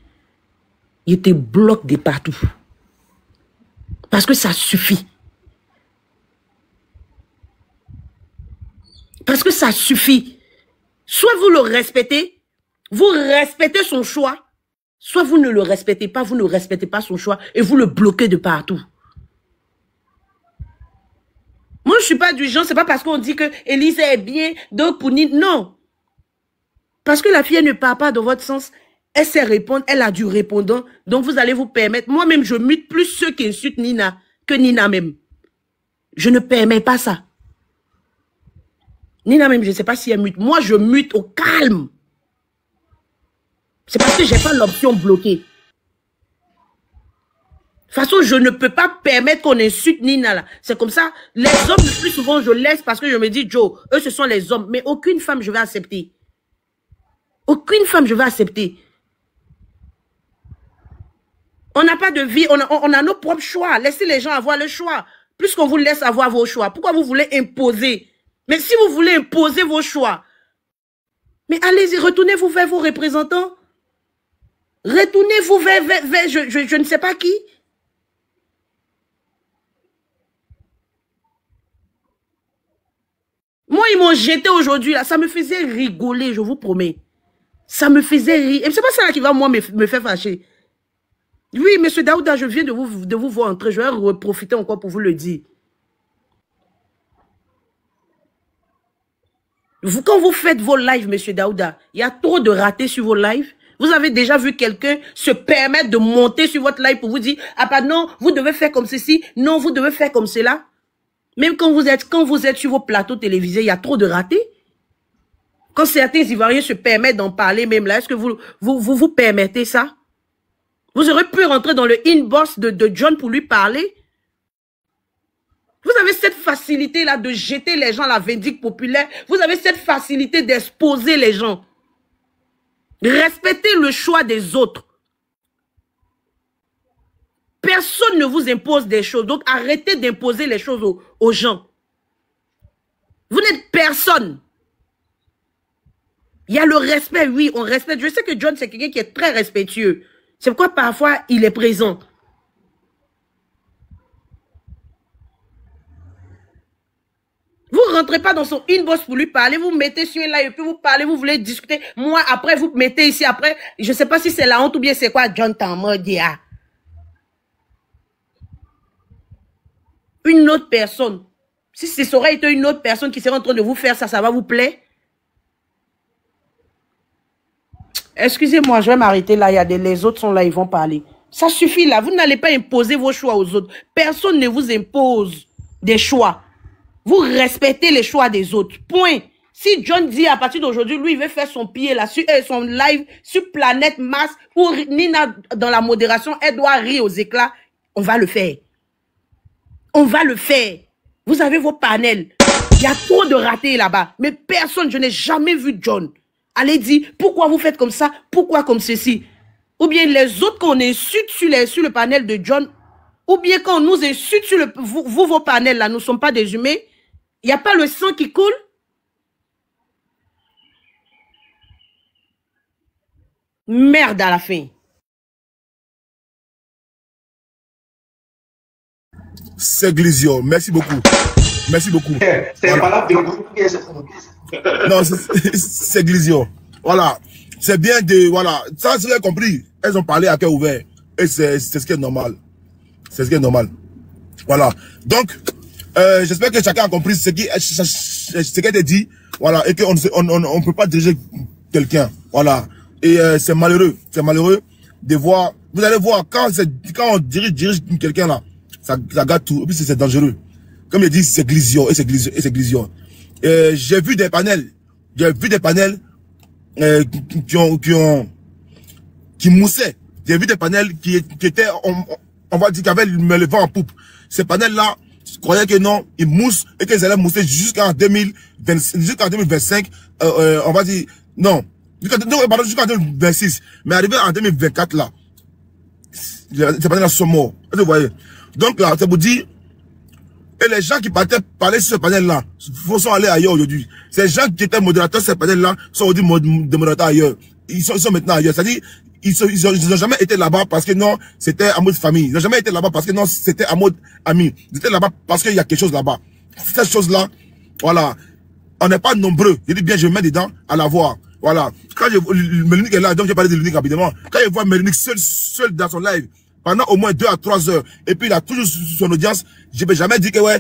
Ils te bloquent de partout. Parce que ça suffit. Parce que ça suffit. Soit vous le respectez, vous respectez son choix, soit vous ne le respectez pas, vous ne respectez pas son choix et vous le bloquez de partout. Moi, je ne suis pas du genre, c'est pas parce qu'on dit que Élise est bien, donc pour Nina. Non. Parce que la fille, elle ne parle pas dans votre sens. Elle sait répondre, elle a du répondant. Donc, vous allez vous permettre. Moi-même, je mute plus ceux qui insultent Nina que Nina même. Je ne permets pas ça. Nina même, je ne sais pas si elle mute. Moi, je mute au calme. C'est parce que je n'ai pas l'option bloquée. De toute façon, je ne peux pas permettre qu'on insulte Nina là. C'est comme ça. Les hommes, le plus souvent, je laisse parce que je me dis, Joe, eux, ce sont les hommes. Mais aucune femme, je vais accepter. Aucune femme, je vais accepter. On n'a pas de vie, on a nos propres choix. Laissez les gens avoir le choix. Plus qu'on vous laisse avoir vos choix. Pourquoi vous voulez imposer? Mais si vous voulez imposer vos choix, mais allez-y, retournez-vous vers vos représentants. Retournez-vous vers je ne sais pas qui. Moi, ils m'ont jeté aujourd'hui, là. Ça me faisait rigoler, je vous promets. Ça me faisait rire. Et c'est pas ça là qui va, moi, me faire fâcher. Oui, monsieur Daouda, je viens de vous voir entrer. Je vais profiter encore pour vous le dire. Quand vous faites vos lives, monsieur Daouda, il y a trop de ratés sur vos lives. Vous avez déjà vu quelqu'un se permettre de monter sur votre live pour vous dire, ah bah non, vous devez faire comme ceci, non, vous devez faire comme cela. Même quand vous êtes sur vos plateaux télévisés, il y a trop de ratés. Quand certains Ivoiriens se permettent d'en parler même là, est-ce que vous permettez ça? Vous aurez pu rentrer dans le inbox de John pour lui parler. Vous avez cette facilité-là de jeter les gens à la vindicte populaire. Vous avez cette facilité d'exposer les gens. Respectez le choix des autres. Personne ne vous impose des choses. Donc, arrêtez d'imposer les choses aux gens. Vous n'êtes personne. Il y a le respect, oui, on respecte. Je sais que John, c'est quelqu'un qui est très respectueux. C'est pourquoi parfois, il est présent. Vous ne rentrez pas dans son inbox pour lui parler, vous mettez sur un live et puis vous parlez, vous voulez discuter. Moi, après, vous mettez ici, après, je ne sais pas si c'est la honte ou bien c'est quoi, John Tamodia. Une autre personne. Si ce aurait été une autre personne qui serait en train de vous faire ça, ça va vous plaire? Excusez-moi, je vais m'arrêter là. Les autres sont là, ils vont parler. Ça suffit là. Vous n'allez pas imposer vos choix aux autres. Personne ne vous impose des choix. Vous respectez les choix des autres. Point. Si John dit à partir d'aujourd'hui, lui, il veut faire son pied là, sur son live, sur Planète Mars, ou Nina, dans la modération, elle doit rire aux éclats, on va le faire. On va le faire. Vous avez vos panels. Il y a trop de ratés là-bas. Mais personne, je n'ai jamais vu John. Allez dire, pourquoi vous faites comme ça? Pourquoi comme ceci? Ou bien les autres qu'on insulte sur le panel de John, ou bien quand on nous insulte sur vos panels là, nous ne sommes pas des humains. Il n'y a pas le sang qui coule? Merde à la fin. C'est Glizio. Merci beaucoup. Merci beaucoup. C'est Voilà. pas là. Non, c'est Glizio. Voilà. C'est bien de... Voilà. Ça, c'est compris. Elles ont parlé à cœur ouvert. Et c'est ce qui est normal. C'est ce qui est normal. Voilà. Donc, j'espère que chacun a compris ce qui a dit. Voilà. Et qu'on ne peut pas diriger quelqu'un. Voilà. Et c'est malheureux. C'est malheureux de voir... Vous allez voir, quand on dirige quelqu'un là, ça gâte tout. Et puis c'est dangereux. Comme il dit, c'est Glizio. Et c'est Glizio. Et c'est Glizio. J'ai vu des panels. J'ai vu des panels qui moussaient. J'ai vu des panels qui étaient, on va dire, qui avaient le vent en poupe. Ces panels-là, je croyais que non, ils moussent et qu'ils allaient mousser jusqu'en 2025. On va dire, non. Jusqu'en 2026. Mais arrivé en 2024, là, ces panels-là sont morts. Vous voyez. Donc là, ça vous dit, Et les gens qui parlaient sur ce panel-là, sont allés ailleurs aujourd'hui. Ces gens qui étaient modérateurs sur ce panel-là sont aujourd'hui des modérateurs ailleurs. Ils sont maintenant ailleurs. C'est-à-dire, ils n'ont jamais été là-bas parce que non, c'était à mode famille. Ils n'ont jamais été là-bas parce que non, c'était à mode ami. Ils étaient là-bas parce qu'il y a quelque chose là-bas. Cette chose-là, voilà. On n'est pas nombreux. Je dis bien, je mets dedans à la voir. Voilà. Quand Mélonique est là, donc je vais parler de Mélonique rapidement. Quand je vois Mélonique seul dans son live, pendant au moins 2 à 3 heures, et puis il a toujours son audience, je ne peux jamais dire que ouais,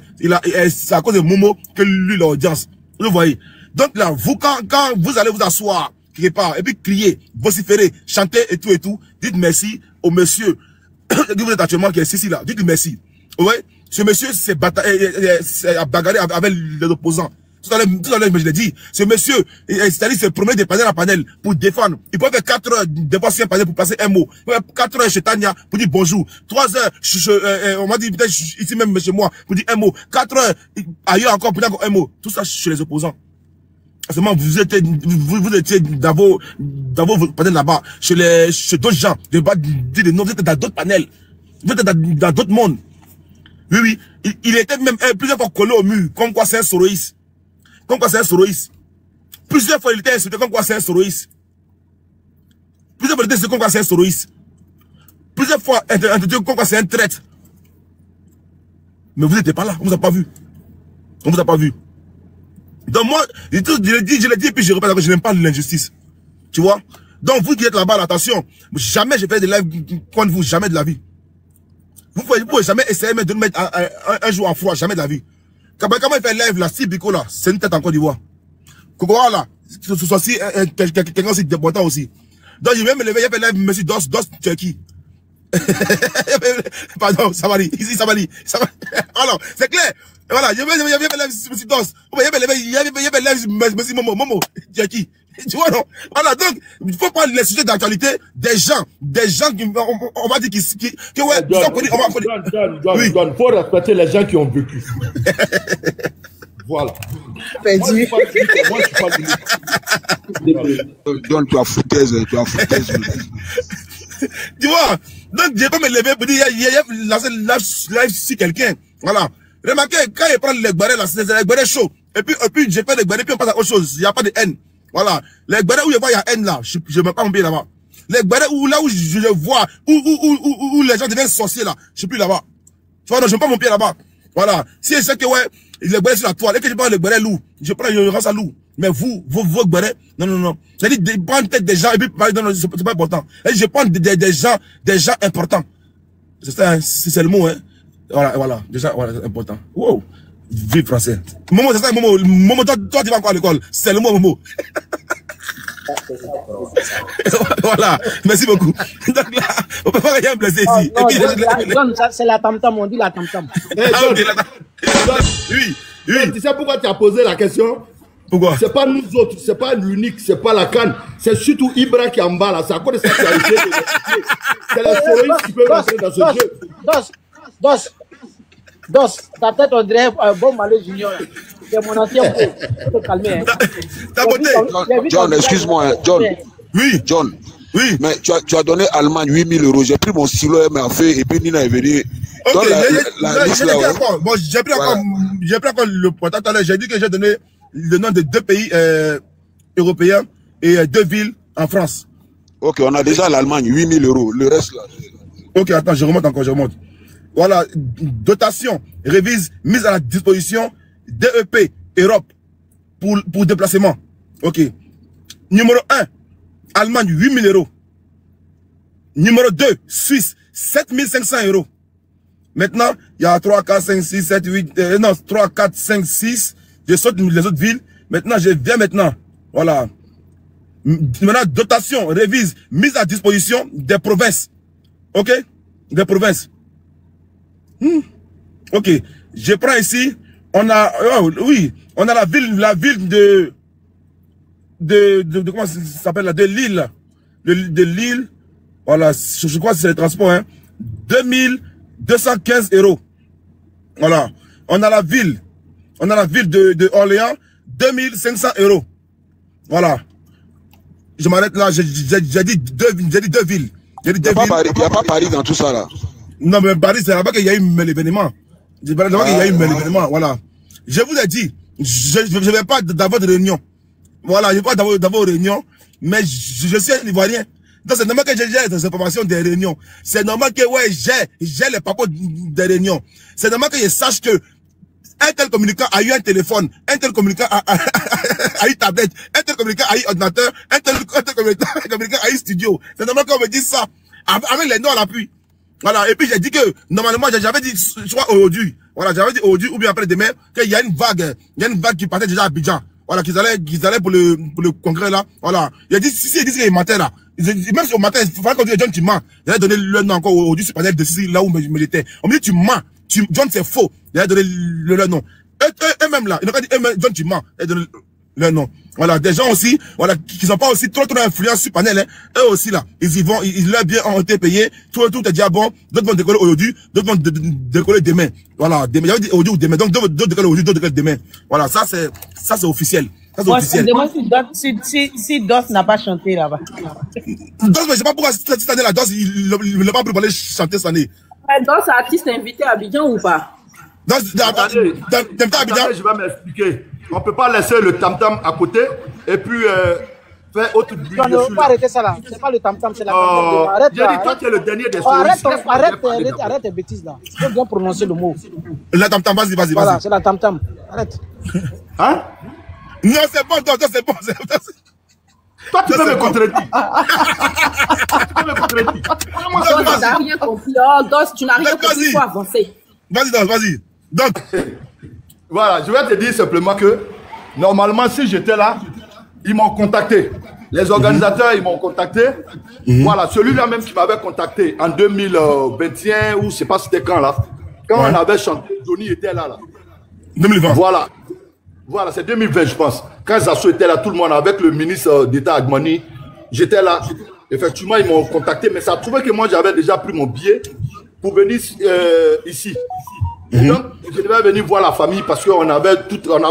c'est à cause de Momo que lui, l'audience. Vous voyez. Donc là, vous, quand vous allez vous asseoir, quelque part, et puis crier, vociférer, chanter et tout, dites merci au monsieur, que vous êtes actuellement, qui est ici, là, dites merci. Ouais, ce monsieur s'est bagarré avec les opposants. Tout à l'heure, je l'ai dit, ce monsieur, c'est-à-dire, se promener de panel à panel pour défendre. Il peut faire 4 heures de passer un panel pour passer un mot. Il peut faire 4 heures chez Tania pour dire bonjour. 3 heures, on m'a dit peut-être ici même chez moi pour dire un mot. 4 heures ailleurs encore pour dire encore un mot. Tout ça chez les opposants. Seulement, vous étiez dans vos panels là-bas, chez d'autres gens, vous étiez dans d'autres panels. Vous étiez dans d'autres mondes. Oui, oui. Il était même plusieurs fois collé au mur, comme quoi c'est un soroïste. Comme quoi c'est un soroïste. Plusieurs fois il était insulté comme quoi c'est un soroïste. Plusieurs fois il était insulté comme quoi c'est un soroïste. Plusieurs fois insulté comme quoi c'est un traître. Mais vous n'étiez pas là, on vous a pas vu. On vous a pas vu. Donc moi, je l'ai dit, et puis je répète que je n'aime pas l'injustice. Tu vois? Donc vous qui êtes là-bas, attention, jamais je fais des lives contre vous, jamais de la vie. Vous pouvez jamais essayer de nous mettre un jour en froid, jamais de la vie. Comment il fait live là, si Biko là, c'est une tête en Côte d'Ivoire. Kokoa là, ce soit aussi quelqu'un aussi important aussi. Donc je vais me lever, il fait live, monsieur Dos Turkey. Pardon, Samari, ici Samari. Alors, c'est clair. Voilà, je vais faire live, monsieur Dos. Il fait live, monsieur Momo, Turkey. Tu vois non? Voilà, donc, il faut prendre les sujets d'actualité des gens qui, on va dire que ouais, John, faut respecter les gens qui ont vécu. Voilà. Moi, je suis pas John, tu as foutaise. Tu vois? Donc, je vais pas me lever pour dire, il y a lancé live sur quelqu'un. Voilà. Remarquez, quand il prend les barrés là, c'est les barrés chauds. Et puis, j'ai fait les barrés, puis on passe à autre chose. Il n'y a pas de haine. Voilà. Les barrés où il y a haine là, je ne mets pas mon pied là-bas. Les barrés où je vois, où les gens deviennent sorciers là, je suis plus là-bas. Tu vois, non, je mets pas mon pied là-bas. Voilà. Si je sais que ouais, les barrés sur la toile, et que je prends les barrés loups, je rends ça loup. Mais vos barrés, non. C'est-à-dire, prendre peut-être des gens, et puis, non, c'est pas important. Et je prends des gens importants. C'est le mot, hein. Voilà. Déjà, voilà, c'est important. Wow. Vive français. Momo, c'est ça, Momo, toi, tu vas encore à l'école. C'est le mot, Momo. Voilà. Merci beaucoup. Donc là, on peut pas rien blesser ici. John, c'est la tam-tam, on dit la tam-tam. Oui. Tu sais pourquoi tu as posé la question? Pourquoi? C'est pas nous autres, c'est pas l'unique, c'est pas la canne. C'est surtout Ibra qui est en bas là. C'est à cause de ça qu'il a été. C'est les soroïstes qui peuvent rentrer dans ce jeu. Dos, ta tête on dirait bon Malé Junior. C'est mon ancien pro. Tu peux calmer. Ta beauté. John, excuse-moi, John. Oui. John. Oui. Mais tu as donné à Allemagne 8 000 €. J'ai pris mon stylo, elle m'a fait, et puis Nina est venue. Ok, j'ai pris encore le portable tout à l'heure. J'ai dit que j'ai donné le nom de 2 pays européens et 2 villes en France. Ok, on a déjà l'Allemagne, 8 000 €. Le reste là. Ok, attends, je remonte. Voilà, dotation, révise, mise à la disposition DEP Europe pour déplacement. Ok. Numéro 1, Allemagne, 8 000 €. Numéro 2, Suisse, 7 500 €. Maintenant, il y a 3, 4, 5, 6, 7, 8, 3, 4, 5, 6. Je saute les autres villes. Maintenant, je viens maintenant. Voilà. Maintenant, dotation, révise, mise à disposition des provinces. Ok? Des provinces. Ok. Je prends ici. On a, on a la ville de comment ça s'appelle là? De Lille. De Lille. Voilà. Je crois que c'est le transport, hein. 2215 €. Voilà. On a la ville de Orléans, 2500 €. Voilà. Je m'arrête là, j'ai dit deux villes. Il n'y a pas Paris dans tout ça là. Non, mais Paris, c'est là-bas qu'il y a eu l'événement. Il y a eu un événement, voilà. Je vous ai dit, je ne vais pas dans votre réunion. Voilà, je ne vais pas dans vos réunions, mais je suis un Ivoirien. Donc c'est normal que j'ai des informations des réunions. C'est normal que ouais, j'ai les papiers des réunions. C'est normal que je sache que un tel communicant a eu un téléphone, un tel communicant a eu tablette, un tel communicant a eu ordinateur, un tel communicant a eu studio. C'est normal qu'on me dise ça, avec les noms à l'appui. Voilà, et puis j'ai dit que, normalement, j'avais dit, je crois aujourd'hui, voilà, j'avais dit aujourd'hui ou bien après demain, qu'il y a une vague qui partait déjà à Abidjan. Voilà, qu'ils allaient pour le congrès là, voilà. Il a dit, si ils disent qu'il mentait là, même si au matin, il fallait qu'on dise, John, tu mens. J'allais donner le nom encore aujourd'hui sur le panel de Sicile, là où me l'étais. On me dit, tu mens. John, c'est faux. J'allais donner le nom. Eux-mêmes là, ils n'ont pas dit, John, tu mens. J'allais donner le nom. Voilà, des gens aussi, voilà, qui sont pas aussi trop influents sur panel, hein. Eux aussi là, ils y vont, leurs biens ont été payés, tout est déjà bon, d'autres vont décoller aujourd'hui, d'autres vont décoller demain. Voilà, demain, j'avais dit aujourd'hui ou demain, donc d'autres décoller aujourd'hui, d'autres décoller demain. Voilà, ça c'est officiel. Ça c'est officiel. Moi, si Dos n'a pas chanté là-bas. Dos, mais je sais pas pourquoi cette année là, Dos, il n'a pas pu parler chanter cette année. Dos, artiste invité à Abidjan ou pas? Dos, t'aimes pas Abidjan? Je vais m'expliquer. On ne peut pas laisser le tam-tam à côté et puis faire autre bruit. On ne peut pas arrêter ça là. C'est pas le tam-tam, c'est la arrête. J'ai dit, toi, tu es le dernier des solistes. Arrête tes bêtises là. Il faut bien prononcer le mot. La tam-tam, vas-y. Voilà, c'est la tam-tam. Arrête. Hein? Non, c'est bon, c'est bon. Toi, tu peux me contredire. Tu peux me contredire. Tu n'as rien compris. Oh, Dos, tu n'as rien compris. Il faut avancer. Vas-y, Dos, vas-y. Donc. Voilà, je vais te dire simplement que, normalement, si j'étais là, ils m'ont contacté. Les organisateurs, ils m'ont contacté. Voilà, celui-là même qui m'avait contacté en 2021, ou je ne sais pas c'était quand là. Quand on avait chanté, Johnny était là. 2020. Voilà, c'est 2020, je pense. Quand Zasso était là, tout le monde, avec le ministre d'État Agmani, j'étais là. Effectivement, ils m'ont contacté, mais ça a trouvé que moi, j'avais déjà pris mon billet pour venir ici. Et donc, je devais venir voir la famille parce qu'on avait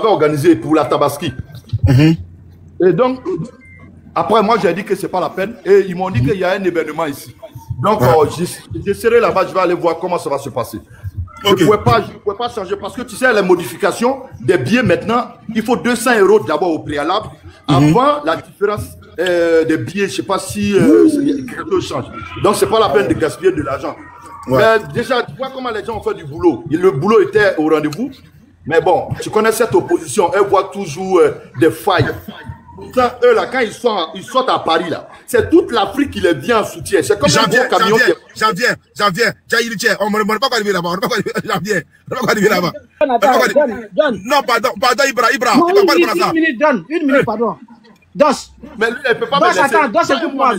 organisé pour la Tabaski. Et donc, après, moi, j'ai dit que ce n'est pas la peine. Et ils m'ont dit qu'il y a un événement ici. Donc, je serai là-bas, je vais aller voir comment ça va se passer. Okay. Je ne pouvais pas changer parce que tu sais, les modifications des billets maintenant, il faut 200 € d'abord au préalable. Avant la différence des billets, je ne sais pas si quelque chose change. Donc, ce n'est pas la peine de gaspiller de l'argent. Ouais. Mais déjà, tu vois comment les gens ont fait du boulot. Le boulot était au rendez-vous. Mais bon, tu connais cette opposition. Elle voit toujours des failles. Pourtant, eux, là, quand ils sortent à Paris, là, c'est toute l'Afrique qui les vient en soutien. C'est comme un gros camion. J'en viens. On ne va pas arriver là-bas. J'en viens. On ne va pas arriver là-bas. Non, pardon, Ibra. Une minute, pardon. Dos. Mais lui, elle ne peut pas me laisser. Attends, Dos, écoute-moi.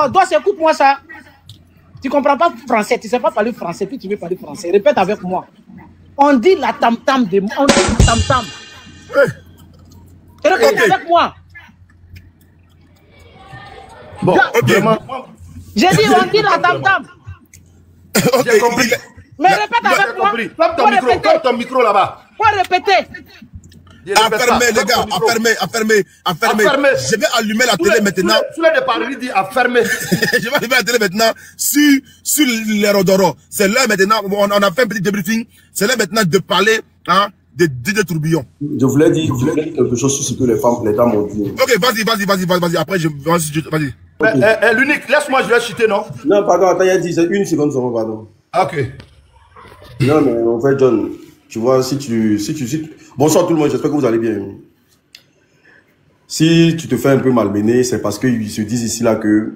Dos, écoute-moi ça. Tu ne comprends pas français, tu ne sais pas parler français, puis tu veux parler français. Répète avec moi. On dit la tam-tam de moi. On dit la tam-tam. Répète avec moi. Bon, ok. J'ai dit on dit la tam-tam. J'ai compris. Mais répète avec moi. Ferme ton micro là-bas. Faut répéter. Affermez, les gars, affermez. Je vais allumer la télé maintenant. Sur les parler, dit affermez. Je vais allumer la télé maintenant sur l'aérodoro. C'est l'heure maintenant, on a fait un petit débriefing. C'est l'heure maintenant de parler de Didier Tourbillon. Je voulais dire quelque chose sur ce que les dames ont dit. Ok, vas-y. Après, vas-y. Okay. L'unique, laisse-moi, je vais chuter, non? Non, pardon, attends, il a dit, c'est une seconde seulement, pardon. Ok. Non, mais en fait, John, tu vois, si tu... Bonsoir tout le monde, j'espère que vous allez bien. Si tu te fais un peu malmener, c'est parce qu'ils se disent ici là que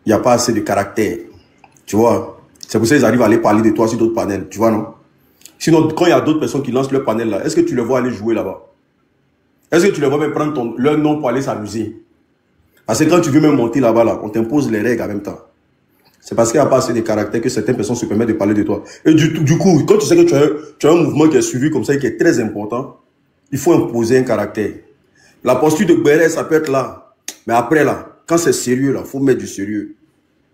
il n'y a pas assez de caractère. Tu vois, c'est pour ça qu'ils arrivent à aller parler de toi sur d'autres panels, tu vois, non? Sinon, quand il y a d'autres personnes qui lancent leur panel là, est-ce que tu les vois aller jouer là-bas? Est-ce que tu les vois même prendre leur nom pour aller s'amuser? Parce que quand tu veux même monter là-bas, là, on t'impose les règles en même temps. C'est parce qu'il n'y a pas assez de caractère que certaines personnes se permettent de parler de toi. Et du coup, quand tu sais que tu as un mouvement qui est suivi comme ça et qui est très important, il faut imposer un caractère. La posture de Béret, ça peut être là. Mais après là, quand c'est sérieux, là, il faut mettre du sérieux.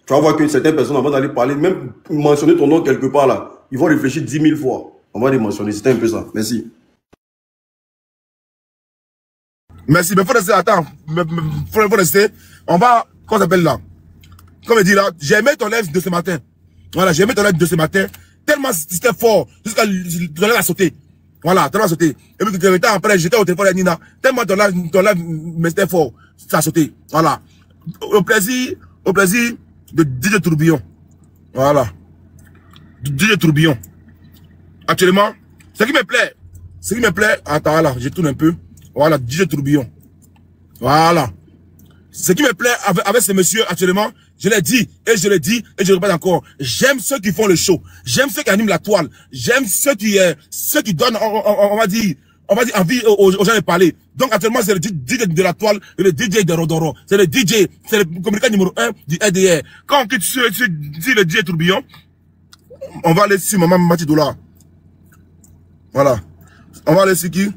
Tu vas voir que certaines personnes, avant d'aller parler, même mentionner ton nom quelque part là, ils vont réfléchir 10 000 fois. On va les mentionner. C'était un peu ça. Merci. Merci. Mais il faut rester. Attends. Faut rester. On va. Comment ça s'appelle là? Comme je dis là, j'ai aimé ton live de ce matin. Voilà, j'ai aimé ton live de ce matin. Tellement c'était fort, jusqu'à la sauter. Voilà, tellement sauté. Et puis, quelques temps après, j'étais au téléphone de Nina. Tellement ton live mais c'était fort. Ça a sauté. Voilà. Au plaisir de DJ Tourbillon. Voilà. DJ Tourbillon. Actuellement, ce qui me plaît, attends, voilà, je tourne un peu. Voilà, DJ Tourbillon. Voilà. Ce qui me plaît avec ce monsieur actuellement, je l'ai dit, et je le dis, et je le répète encore. J'aime ceux qui font le show. J'aime ceux qui animent la toile. J'aime ceux qui donnent, on va dire envie aux gens de parler. Donc actuellement, c'est le DJ de la toile, et le DJ de Rodoro. C'est le DJ, c'est le communicant numéro 1 du RDR. Quand on quitte sur le DJ Tourbillon, on va aller sur Maman Matidola. Voilà. On va aller sur qui?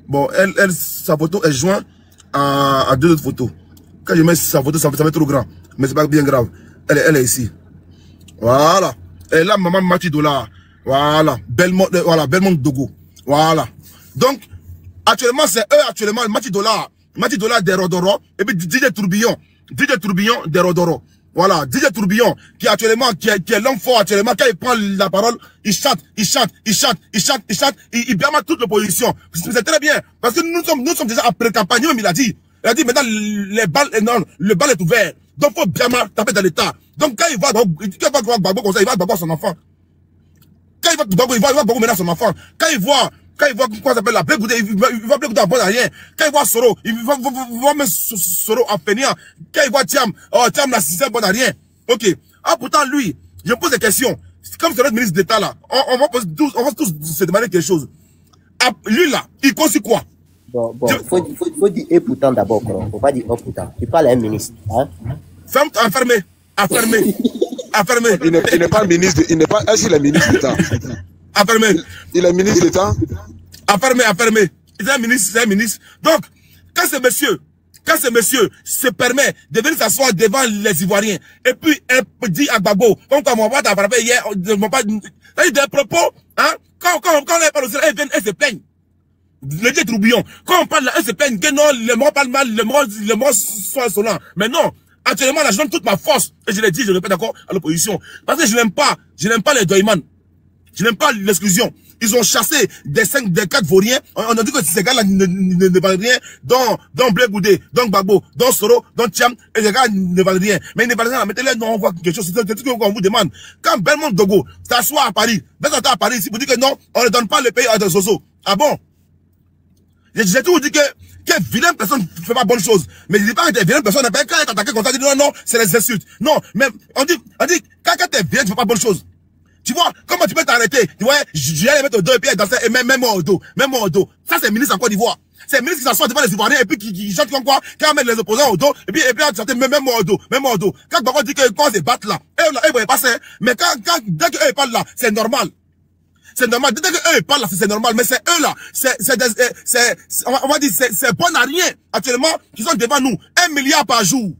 Bon, sa photo est jointe à deux autres photos. Quand je mets sa photo, ça fait trop grand. Mais c'est pas bien grave. Elle est ici. Voilà. Et là, Maman Matidola. Voilà. Belmont Dogo. Voilà. Donc, actuellement, c'est eux, actuellement, Matidola des Rodoro. Et puis DJ Tourbillon des Rodoro. Voilà. DJ Tourbillon, qui actuellement, qui est l'homme fort actuellement, quand il prend la parole, il chante, il blâme toute l'opposition. C'est très bien. Parce que nous sommes déjà après campagne, même il a dit maintenant, le bal est ouvert. Donc, faut bien taper dans l'état. Donc, quand il va Gbagbo comme ça, il va Gbagbo son enfant. Quand il va Gbagbo, il va Gbagbo maintenant son enfant. Quand il voit, quoi s'appelle la Blé Goudé, il va Blé Goudé en bon à rien. Quand il voit Soro, il va mettre Soro en fainéant. Quand il voit Thiam la sixième bon à rien. Ok. Ah, pourtant, lui, je me pose des questions. Comme c'est notre ministre d'État là, on va tous se demander quelque chose. Ah, lui là, il conçut quoi? Bon, faut dire et pourtant d'abord, faut pas dire oh pourtant. Tu parles à un ministre, hein? Enfermé. Il n'est pas ministre, il n'est pas, est-ce qu'il est ministre d'État? Enfermé. Il est ministre d'État? Enfermé. Il est un ministre. Donc, quand ce monsieur se permet de venir s'asseoir devant les Ivoiriens, et puis, elle dit à Gbagbo, comme on va t'attraper hier, il des propos, hein? Quand on parle au Sénégal, elle se plaigne. Le DJ Tourbillon, quand on parle là, elle se plaigne que non, les morts parlent mal, les morts sont insolents. Mais non, actuellement, là, je donne toute ma force. Et je l'ai dit, je le répète encore à l'opposition. Parce que je n'aime pas les Doyman. Je n'aime pas l'exclusion. Ils ont chassé des 4 vauriens. On a dit que ces gars-là ne valent rien. Dans Blé Goudé, dans Gbagbo, dans Soro, dans Thiam. Et ces gars ne valent rien. Mais ils ne valent rien. Mettez-les, non, on voit quelque chose. C'est tout ce qu'on vous demande. Quand Belmont Dogo s'assoit à Paris, à Paris ici, vous dites que non, on ne donne pas le pays à des Zozo. Ah bon? J'ai toujours dit que vilaine personne ne fait pas bonne chose. Mais je dis pas que t'es vilaine personne, quand elle est attaquée comme ça, dit non, c'est les insultes. Non, mais on dit, quand t'es vilaine, tu fais pas bonne chose. Tu vois, comment tu peux t'arrêter? Tu vois, je vais les mettre au dos et puis elle danser, et même moi au dos. Ça, c'est le ministre en Côte d'Ivoire. C'est le ministre qui s'assoit devant les Ivoiriens et puis qui chante comme quoi, quand on met les opposants au dos, et puis on chante même moi au dos. Quand Gbagbo dit que quand on se bat là, eux, ils pas ça, mais dès qu'eux, ils parlent là, c'est normal. C'est normal. Dès qu'eux parlent là, c'est normal. Mais c'est eux là. On va dire, c'est bon à rien. Actuellement, qui sont devant nous. 1 milliard par jour.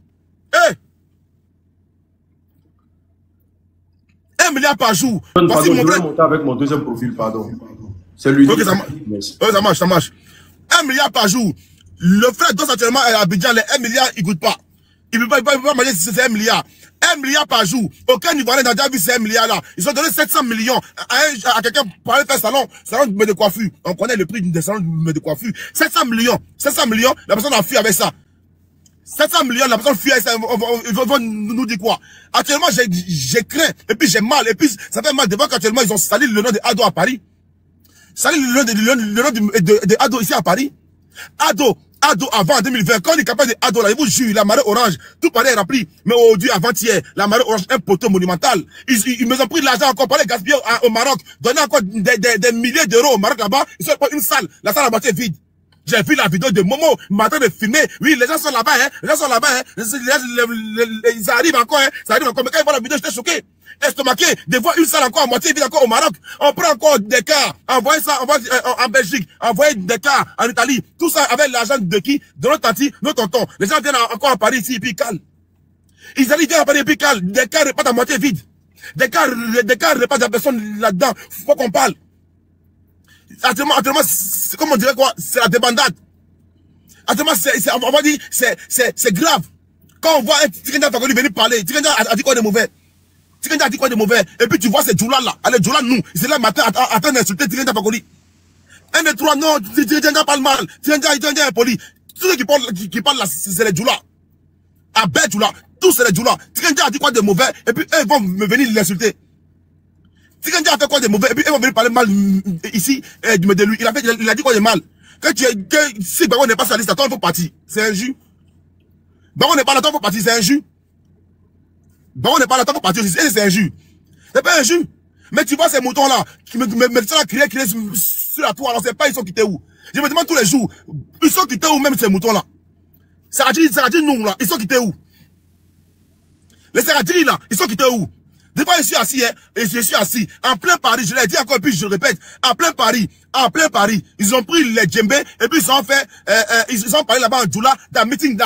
1 milliard par jour. Pardon, je vais monter avec mon deuxième profil, pardon. C'est lui. Ok, ça marche. 1 milliard par jour. Le frère d'os actuellement à Abidjan, les 1 milliard, il goûte pas. Il ne peut pas manger si c'est 1 milliard. 1 milliard par jour. Aucun Ivoirien n'a déjà vu ces 1 milliard là. Ils ont donné 700 millions à quelqu'un pour aller faire salon de coiffure. On connaît le prix des salons de coiffure. 700 millions, la personne a fui avec ça. 700 millions, la personne fuit avec ça. Ils vont nous dire quoi? Actuellement, j'ai craint, et puis j'ai mal, et puis ça fait mal de voir qu'actuellement, ils ont sali le nom de Ado à Paris. Sali le nom de Ado ici à Paris. Ado, avant 2020, quand on est capable de Ado, là, il vous jure, la marée orange, tout Paris est rempli. Mais aujourd'hui, avant-hier, la marée orange, un poteau monumental. Ils me ont pris de l'argent encore, pour aller gaspiller au Maroc, donner encore des milliers d'euros au Maroc là-bas. Ils sont pas une salle, la salle à moitié vide. J'ai vu la vidéo de Momo, il m'a en train de filmer. Oui, les gens sont là-bas, ils arrivent encore, Mais quand ils voient la vidéo, j'étais choqué. Estomaqué, de voir une salle encore à moitié vide encore au Maroc. On prend encore des cars, envoyer ça, en Belgique, envoyer des cars en Italie. Tout ça avec l'argent de qui? De notre tante, notre tonton. Les gens viennent encore à Paris ici, et puis ils calent. Ils arrivent à Paris, et puis ils calent. Des cars repartent à moitié vide. Des cars repartent à personne là-dedans. Faut qu'on parle. Actuellement, c'est comme on dirait quoi? C'est la débandade. Actuellement, on va dire, c'est grave. Quand on voit un Tikenda Fakoli venir parler, Tikenda a dit quoi de mauvais? Tikenja a dit quoi de mauvais? Et puis tu vois ces Djoula là. Allez, Djoula, nous. C'est là matin, attends d'insulter Tikenja Fakoli. 1, 2, 3, non, Tikenja parle mal. Tikenja est impoli. Tous ceux qui parlent là, c'est les Djoula. Abed Djoula. Tous c'est les Djoula. Tikenja a dit quoi de mauvais? Et puis eux vont me venir l'insulter. Tikenja a fait quoi de mauvais? Et puis eux vont venir parler mal ici de lui. Il a dit quoi de mal? Que si Baron n'est pas sur la liste, attends, il faut partir. C'est injuste. Baron n'est pas là, attends, il faut partir. C'est injuste. Baron n'est pas là, attends, il faut partir aussi. C'est injuste. C'est pas injuste. Mais tu vois ces moutons-là, qui me sont là, crier sur la tour, alors c'est pas, ils sont quittés où? Je me demande tous les jours, ils sont quittés où même ces moutons-là? Ça a dit nous, là, ils sont quittés où? Les Saradjiri, là, ils sont quittés où? Des fois, je suis assis, hein, et je suis assis, en plein Paris, je l'ai dit encore, et puis je le répète, en plein Paris, ils ont pris les djembés, et puis ils ont fait, ils ont parlé là-bas en Djoula, dans meeting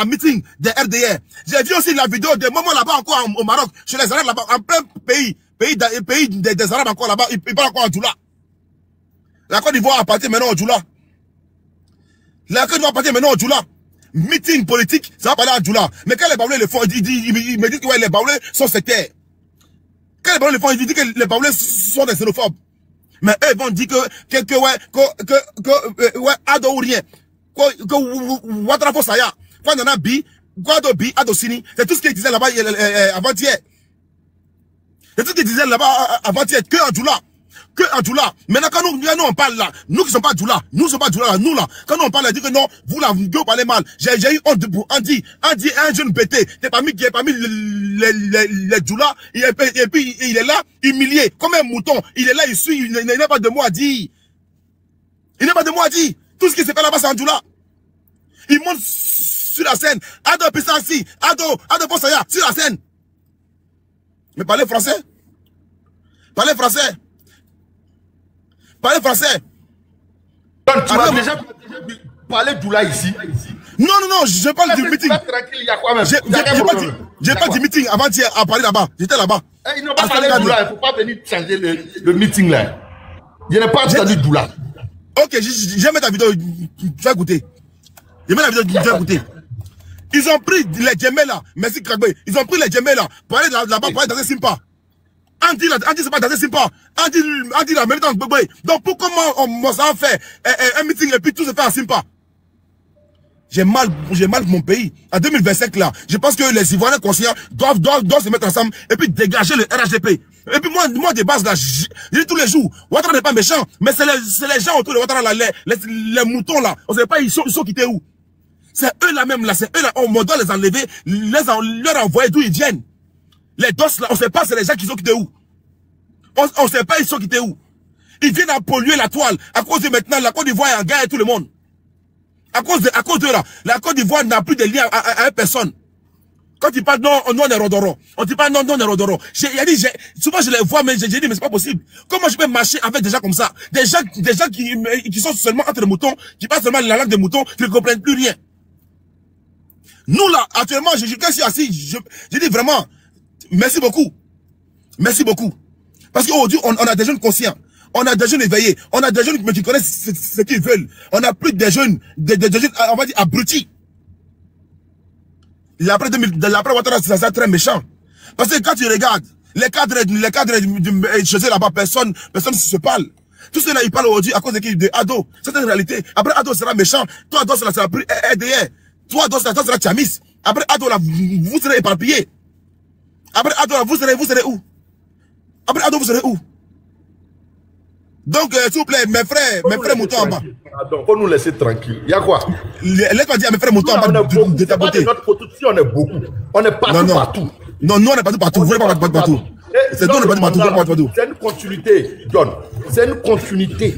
des RDR. J'ai vu aussi la vidéo des moments là-bas encore au Maroc, chez les Arabes là-bas, en plein pays des Arabes encore là-bas, ils parlent encore en Djoula. La Côte d'Ivoire appartient maintenant au Djoula. La Côte d'Ivoire appartient maintenant au Djoula. Meeting politique, ça va parler à Djoula. Mais quand les Baoulés le font, ils me disent que ouais, les Baoulés sont sectaires. Quand les Baoulés le font, ils disent que les Baoulés sont des xénophobes. Mais eux vont dire que Ado ou rien. Que Ouattara Fossaya. Quand on a Bi, Guado Bi, Ado Sini. C'est tout ce qu'ils disaient là-bas avant-hier. C'est tout ce qu'ils disaient là-bas avant-hier. Que en Djoula. Que en Djoula. Maintenant, quand nous on parle là, nous qui sommes pas Djoula, nous ne sommes pas Djoula, nous là, quand nous on parle, on dit que non, vous là, vous parlez mal. J'ai eu honte pour Andy, un jeune bêté, t'es parmi les Djoula, et puis il est là, humilié, comme un mouton, il est là, il suit, il n'a pas de mots à dire. Il n'a pas de mots à dire. Tout ce qui se fait là-bas, c'est en Djoula. Il monte sur la scène, Ado Pissansi, Ado Fossaya, sur la scène. Mais parlez français. Parlez français. Parlez français. Donc, tu m'as déjà parlé d'Oula ici. Non, je parle du meeting. Tranquille, il y a quoi même? J'ai pas dit meeting avant-hier à parler là-bas. J'étais là-bas. Ils n'ont pas parlé d'Oula. Il ne faut pas venir changer le meeting là. Je n'ai pas entendu d'Oula. Ok, je vais mettre la vidéo. Tu vas écouter. Je vais mettre la vidéo. Tu vas écouter. Ils ont pris les djemmés là. Merci Kragbe. Ils ont pris les djemmés là. Pour aller là-bas, pour aller dans un Simpa. Andy c'est pas dans un Simpa. Andy la même dans Gbegbe. Donc pourquoi on s'en fait un meeting et puis tout se fait en Simpa? J'ai mal pour mon pays. En 2025 là, je pense que les Ivoiriens conscients doivent se mettre ensemble et puis dégager le RHDP. Et puis moi de base là, je dis tous les jours, Ouattara n'est pas méchant, mais c'est les gens autour de Ouattara là, les moutons là, on sait pas ils sont quittés où. C'est eux là même là, c'est eux là, on doit les enlever, leur envoyer d'où ils viennent. Les dosses là, on sait pas c'est les gens qui sont quittés où. On sait pas ils sont quittés où. Ils viennent à polluer la toile à cause de maintenant la Côte d'Ivoire est en guerre avec tout le monde. À cause de là, la Côte d'Ivoire n'a plus de lien avec personne. Quand ils parlent non, on est Rodoro. On dit pas non, on est Rodoro. Souvent je les vois, mais j'ai dit, mais c'est pas possible. Comment je peux marcher avec des gens comme ça? Des gens qui sont seulement entre les moutons, qui parlent seulement la langue des moutons, qui ne comprennent plus rien. Nous là, actuellement, je suis assis, je dis vraiment, merci beaucoup. Merci beaucoup. Parce qu'aujourd'hui, on a des jeunes conscients. On a des jeunes éveillés. On a des jeunes qui connaissent ce qu'ils veulent. On a plus des jeunes, des jeunes, on va dire, abrutis. L'après Ouattara, c'est très méchant. Parce que quand tu regardes, les cadres chez là-bas, personne ne se parle. Tout cela, ils parlent aujourd'hui à cause de Ado. C'est une réalité. Après, Ado sera méchant. Toi, Ado sera plus RDR. Toi, Ado sera Tchamis. Après, Ado, là, vous serez éparpillés. Après, Ado, là, vous serez où? Après, Ado, vous serez où? Donc, s'il vous plaît, mes frères moutons en bas. Pardon, faut nous laisser tranquille. Il y a quoi? Laisse-moi dire à mes frères moutons en bas de ta beauté. Si on est beaucoup, on est partout. Non, nous on est partout. Vous n'êtes pas partout. C'est nous, on est partout. C'est une continuité, John. C'est une continuité.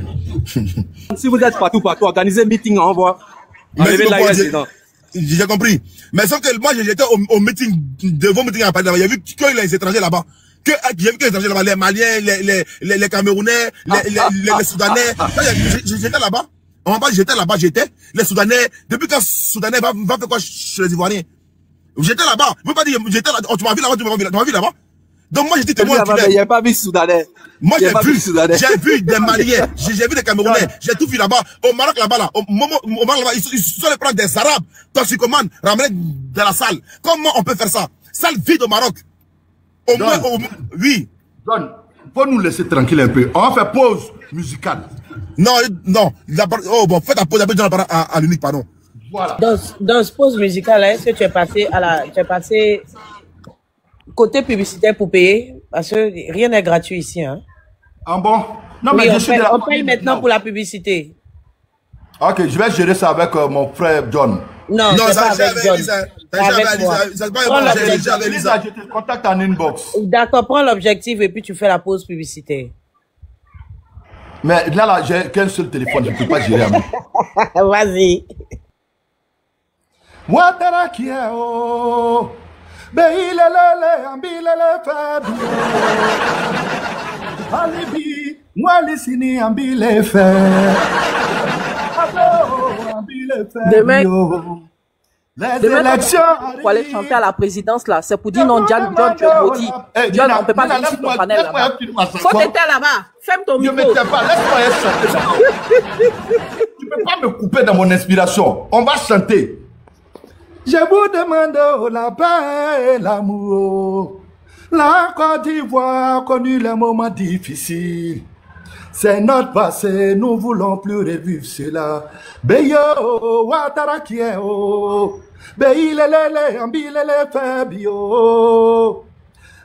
Si vous êtes partout, organisez un meeting, on va. J'ai compris. Mais sauf que moi, j'étais au meeting, de vos meetings à Paris. Il y a vu qu'il y a les étrangers là-bas. J'ai vu que les étrangers là-bas, les Maliens, les Camerounais, les Soudanais. J'étais là-bas. On va pas, j'étais là-bas, les Soudanais. Depuis quand les Soudanais va faire quoi chez les Ivoiriens? J'étais là-bas. Je veux pas dire, j'étais là, tu m'as vu là-bas, tu m'as vu là-bas. Donc moi, j'étais témoin. Il n'y a pas vu Soudanais. Moi, j'ai vu des Maliens, j'ai vu des Camerounais, j'ai tout vu là-bas. Au Maroc là-bas, là, au Maroc là-bas, ils sont allés prendre des Arabes, toxicomanes, ramener dans la salle. Comment on peut faire ça? Salle vide au Maroc. Au moins, oui. John, faut nous laisser tranquille un peu. On va faire pause musicale. Non, non. Oh, bon, fais ta pause, après, à l'unique, pardon. Voilà. Dans ce pause musicale, est-ce que tu es passé côté publicitaire pour payer? Parce que rien n'est gratuit ici, hein. Ah bon? Non, oui, mais on paye maintenant pour la publicité. Ok, je vais gérer ça avec mon frère John. Non, ça avec John. Avec moi. Je te contacte en inbox. D'accord, prends l'objectif et puis tu fais la pause publicitaire. Mais là, j'ai qu'un seul téléphone, je ne peux pas gérer. Vas-y. Watara kiao, beilele ambilele fabi, alibi mwalisini ambile fe, demain, pour aller chanter à la présidence là, c'est pour dire non, John, tu es maudit. John, on ne peut pas venir sur ton panel là-bas. Faut t'éteindre là-bas. Ferme ton micro. Ne me pas, laisse-moi chanter. Tu ne peux pas me couper dans mon inspiration. On va chanter. Je vous demande la paix et l'amour. La Côte d'Ivoire a connu les moments difficiles. C'est notre passé, nous voulons plus revivre cela. Beyo, Watara kieo. Beilele, ambilele fabio.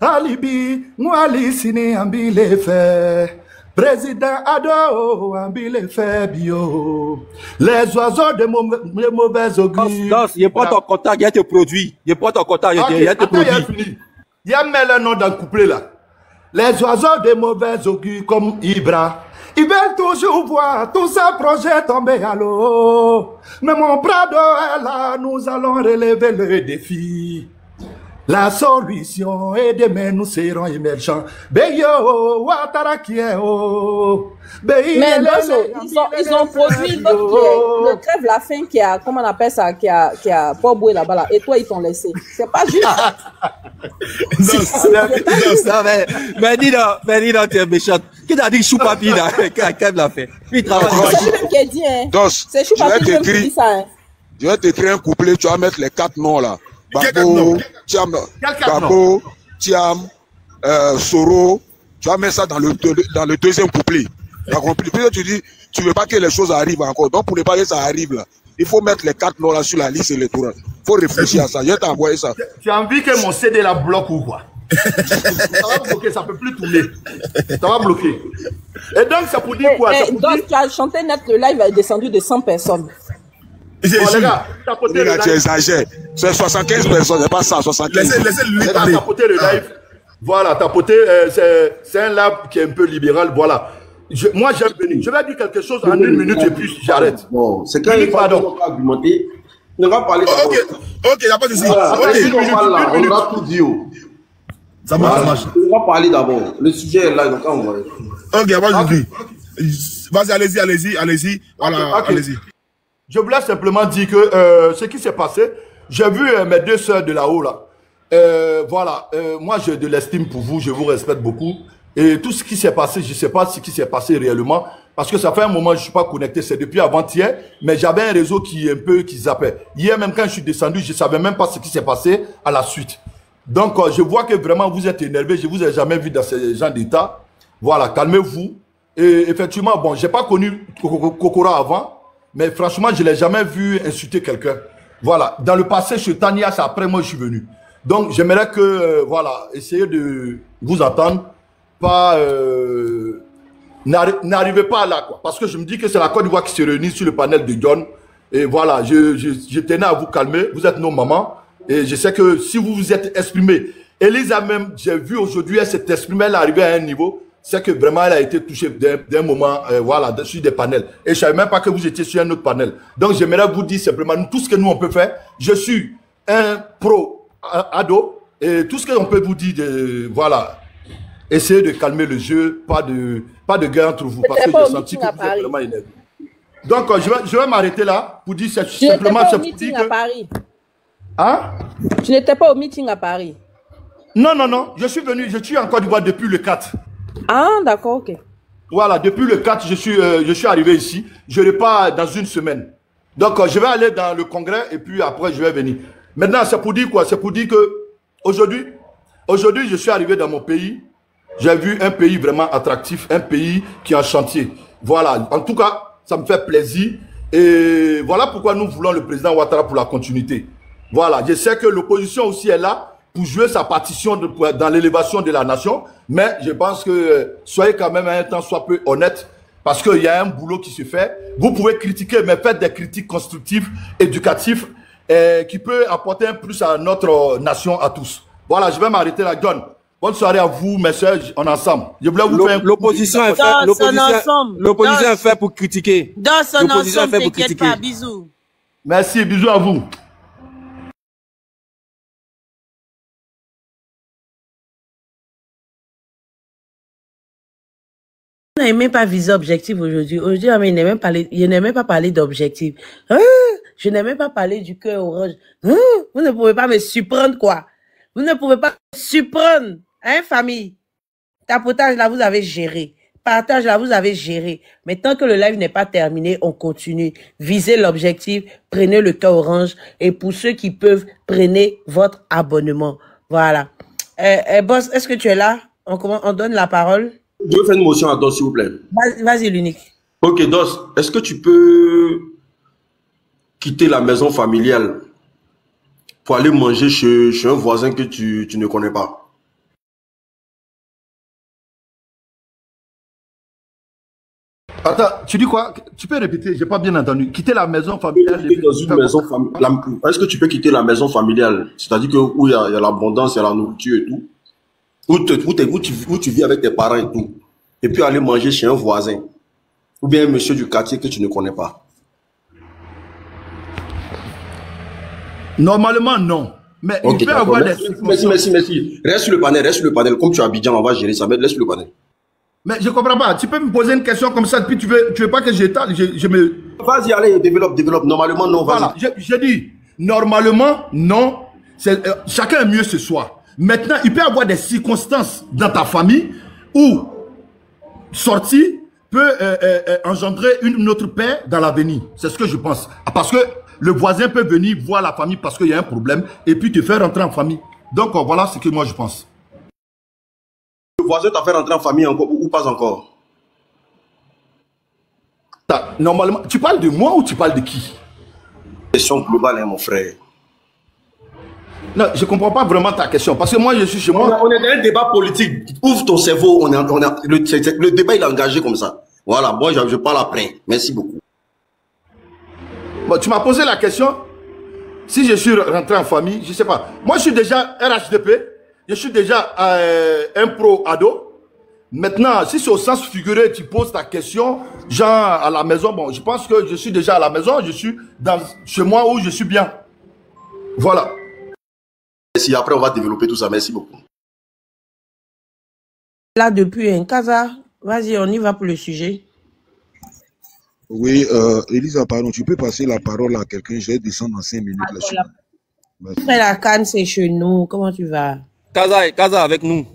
Alibi, mwali sini ambile fe. Président Ado, ambile fabio. Les oiseaux de mauvais augure. Dos, il prend ton contact, il te produit. Il prend ton contact, il te produit. Il y a mis le nom dans le couplet là. Les oiseaux de mauvais augure comme Ibra. Ils veulent toujours voir tous ces projets tomber à l'eau. Mais mon Prado est là, nous allons relever le défi. La solution est demain, nous serons émergents. Beyo, Watara kieo. Mais ils ont produit l'autre qui est le crève la faim qui a, comment on appelle ça, qui a pas boué là-bas là. Et toi, ils t'ont laissé. C'est pas juste. Mais dis donc, tu es méchante. Qui t'a dit choupapi là, crève la faim? Puis travaille. C'est lui-même qui a dit, hein. C'est choupapi qui dit ça, hein. Je vais t'écrire un couplet, tu vas mettre les 4 noms là. Babo, Tiam, Soro, tu vas mettre ça dans le deuxième couplet. Tu as compris? Peut-être tu dis, tu veux pas que les choses arrivent encore. Donc pour ne pas que ça arrive là, il faut mettre les 4 noms là sur la liste électorale. Il faut réfléchir à ça. Je vais t'envoyer ça. Tu as envie que mon CD la bloque ou quoi? Ça va bloquer, ça peut plus tourner. Ça va bloquer. Et donc ça pour dire quoi? Donc tu as chanté net, le live est descendu de 100 personnes. Bon, les gars, tapotez le live. Tu exagères. C'est 75 personnes, c'est pas ça, 75. Laissez-lui parler. Tapoter le live. Voilà, tapoter, c'est un live qui est un peu libéral. Voilà. Moi, j'aime venir. Je vais dire quelque chose en 1 minute et puis j'arrête. Bon, c'est quand il va argumenter. On va parler d'abord. Ok, il n'y a pas de souci. On va tout dire. Ça marche. On va parler d'abord. Le sujet est là, donc on va. Ok, moi je dis. Vas-y, allez-y. Voilà, allez-y. Je voulais simplement dire que ce qui s'est passé, j'ai vu mes 2 sœurs de là-haut là. Voilà, moi j'ai de l'estime pour vous, je vous respecte beaucoup. Et tout ce qui s'est passé, je ne sais pas ce qui s'est passé réellement, parce que ça fait un moment que je ne suis pas connecté, c'est depuis avant-hier, mais j'avais un réseau qui zappait. Hier même quand je suis descendu, je ne savais même pas ce qui s'est passé à la suite. Donc je vois que vraiment vous êtes énervé, je ne vous ai jamais vu dans ce genre d'état. Voilà, calmez-vous. Et effectivement, bon, je n'ai pas connu Kokora avant. Mais franchement, je ne l'ai jamais vu insulter quelqu'un. Voilà. Dans le passé, chez Tania, c'est après moi je suis venu. Donc, j'aimerais que, voilà, essayez de vous entendre. Pas, n'arrivez pas là, quoi. Parce que je me dis que c'est la Côte d'Ivoire qui se réunit sur le panel de John. Et voilà, je tenais à vous calmer. Vous êtes nos mamans. Et je sais que si vous vous êtes exprimé, Elisa même, j'ai vu aujourd'hui, elle s'est exprimée, elle est arrivée à un niveau. C'est que vraiment, elle a été touchée d'un moment, voilà, sur des panels. Et je ne savais même pas que vous étiez sur un autre panel. Donc, j'aimerais vous dire simplement, tout ce que nous, on peut faire, je suis un pro ado, et tout ce qu'on peut vous dire, voilà, essayez de calmer le jeu, pas de guerre entre vous, parce que j'ai senti que vous êtes vraiment énervé. Donc, je vais m'arrêter là, pour dire simplement... Tu n'étais pas au meeting à Paris. Hein? Tu n'étais pas au meeting à Paris. Non, je suis venu, je suis en Côte d'Ivoire depuis le 4. Ah, d'accord, ok. Voilà, depuis le 4, je suis arrivé ici. Je repars dans 1 semaine. Donc, je vais aller dans le congrès et puis après, je vais venir. Maintenant, c'est pour dire quoi? C'est pour dire que aujourd'hui, Aujourd'hui, je suis arrivé dans mon pays. J'ai vu un pays vraiment attractif, un pays qui est en chantier. Voilà, en tout cas, ça me fait plaisir. Et voilà pourquoi nous voulons le président Ouattara pour la continuité. Voilà, je sais que l'opposition aussi est là pour jouer sa partition dans l'élévation de la nation. Mais je pense que soyez quand même un temps soit peu honnête parce qu'il y a un boulot qui se fait. Vous pouvez critiquer, mais faites des critiques constructives, éducatives, qui peut apporter un plus à notre nation, à tous. Voilà, je vais m'arrêter là, John. Bonne soirée à vous, mes soeurs, on est ensemble. Je voulais vous faire l'opposition est faite. L'opposition est faite pour critiquer. Dans son ensemble, t'inquiète pas, bisous. Merci, bisous à vous. On n'a même pas visé objectif aujourd'hui. Aujourd'hui, il n'a même pas parlé d'objectif. Je n'ai même pas parlé du cœur orange. Vous ne pouvez pas me surprendre, quoi. Vous ne pouvez pas me surprendre. Hein, famille? Tapotage, là, vous avez géré. Partage, là, vous avez géré. Mais tant que le live n'est pas terminé, on continue. Visez l'objectif, prenez le cœur orange. Et pour ceux qui peuvent, prenez votre abonnement. Voilà. Boss, est-ce que tu es là? On donne la parole. Je veux faire une motion à Dos, s'il vous plaît. Vas-y, l'unique. Ok, Dos, est-ce que tu peux quitter la maison familiale pour aller manger chez un voisin que tu ne connais pas? Attends, tu dis quoi? Tu peux répéter, j'ai pas bien entendu. Quitter la maison familiale. Est-ce que tu peux quitter la maison familiale? C'est-à-dire que où il y a l'abondance, il y a la nourriture et tout. Où tu vis avec tes parents et tout. Et puis aller manger chez un voisin. Ou bien un monsieur du quartier que tu ne connais pas. Normalement, non. Mais okay, il peut avoir des... Merci. Reste sur le panel. Comme tu es à Abidjan, on va gérer ça. Mais reste sur le panel. Mais je comprends pas. Tu peux me poser une question comme ça, puis tu veux pas que j'étale. Vas-y, allez, développe. Normalement, non. Voilà, je dis, normalement, non. Chacun est mieux ce soir. Maintenant, il peut y avoir des circonstances dans ta famille où sortie peut engendrer une autre paix dans l'avenir. C'est ce que je pense. Parce que le voisin peut venir voir la famille parce qu'il y a un problème et puis te faire rentrer en famille. Donc, voilà ce que moi je pense. Le voisin t'a fait rentrer en famille encore ou pas encore? Normalement, tu parles de moi ou tu parles de qui? Question globale, hein, mon frère. Non, je ne comprends pas vraiment ta question. Parce que moi, je suis chez moi. On est dans un débat politique. Ouvre ton cerveau. Le débat, il est engagé comme ça. Voilà, moi, je parle après. Merci beaucoup. Bon, tu m'as posé la question. Si je suis rentré en famille, je ne sais pas. Moi, je suis déjà RHDP. Je suis déjà un pro-ado. Maintenant, si c'est au sens figuré, tu poses ta question, genre à la maison, bon, je pense que je suis déjà à la maison. Je suis chez moi où je suis bien. Voilà. Merci, après on va développer tout ça, merci beaucoup. Là depuis un Kaza, vas-y, on y va pour le sujet. Oui, Elisa, pardon, tu peux passer la parole à quelqu'un, je vais descendre dans 5 minutes là-dessus. Après la canne, c'est chez nous, comment tu vas? Kaza avec nous.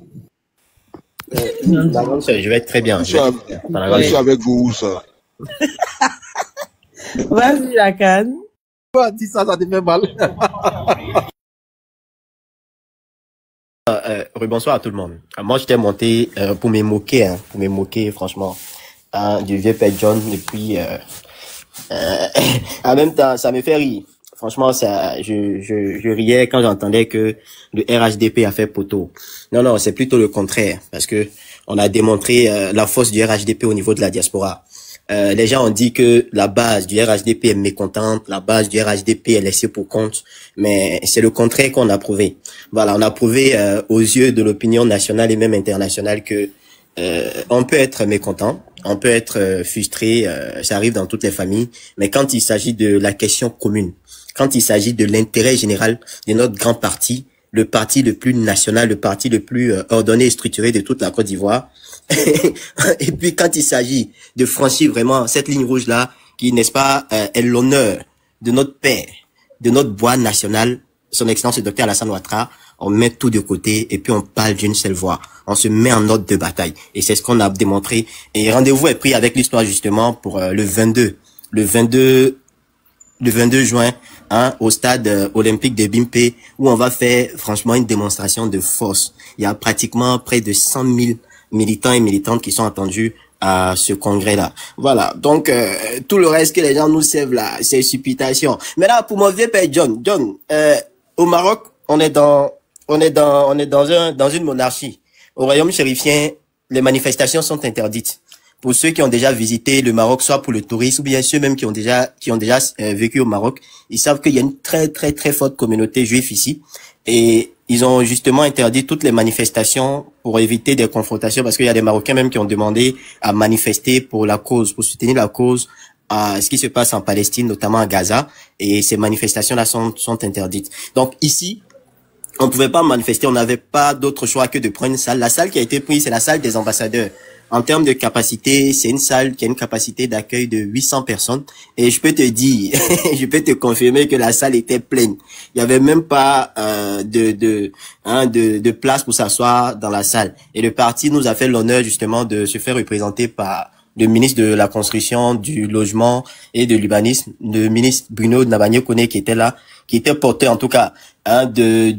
Je vais être très bien. Je suis avec vous, ça. Vas-y, la canne. Dis ça te fait mal. Bonsoir à tout le monde. Moi, j'étais monté pour me moquer, franchement, du vieux Père John. Et puis, en même temps, ça me fait rire. Franchement, je riais quand j'entendais que le RHDP a fait poteau. Non, c'est plutôt le contraire, parce que on a démontré la force du RHDP au niveau de la diaspora. Les gens ont dit que la base du RHDP est mécontente, la base du RHDP est laissée pour compte, mais c'est le contraire qu'on a prouvé. Voilà, on a prouvé aux yeux de l'opinion nationale et même internationale que on peut être mécontent, on peut être frustré, ça arrive dans toutes les familles, mais quand il s'agit de la question commune, quand il s'agit de l'intérêt général de notre grand parti, le parti le plus national, le parti le plus ordonné et structuré de toute la Côte d'Ivoire, et puis quand il s'agit de franchir vraiment cette ligne rouge-là, qui, n'est-ce pas, est l'honneur de notre père, de notre bois national, son excellence le docteur Alassane Ouattara, on met tout de côté et puis on parle d'une seule voix. On se met en ordre de bataille. Et c'est ce qu'on a démontré. Et rendez-vous est pris avec l'histoire justement pour le 22 le 22 juin, hein, au stade olympique de Bimpe, où on va faire franchement une démonstration de force. Il y a pratiquement près de 100 000 militants et militantes qui sont attendus à ce congrès-là. Voilà. Donc, tout le reste que les gens nous servent là, c'est supputation. Mais là, pour mon vieux père John, au Maroc, on est dans une monarchie. Au royaume chérifien, les manifestations sont interdites. Pour ceux qui ont déjà visité le Maroc, soit pour le tourisme, ou bien ceux même qui ont déjà vécu au Maroc, ils savent qu'il y a une très très très forte communauté juive ici, et ils ont justement interdit toutes les manifestations pour éviter des confrontations, parce qu'il y a des Marocains même qui ont demandé à manifester pour la cause, pour soutenir la cause, à ce qui se passe en Palestine, notamment à Gaza, et ces manifestations-là sont interdites. Donc ici, on ne pouvait pas manifester, on n'avait pas d'autre choix que de prendre une salle. La salle qui a été prise, c'est la salle des ambassadeurs. En termes de capacité, c'est une salle qui a une capacité d'accueil de 800 personnes. Et je peux te dire, je peux te confirmer que la salle était pleine. Il n'y avait même pas de place pour s'asseoir dans la salle. Et le parti nous a fait l'honneur justement de se faire représenter par le ministre de la Construction, du Logement et de l'Urbanisme, le ministre Bruno Nabagné-Koné qui était là, qui était porteur en tout cas d'un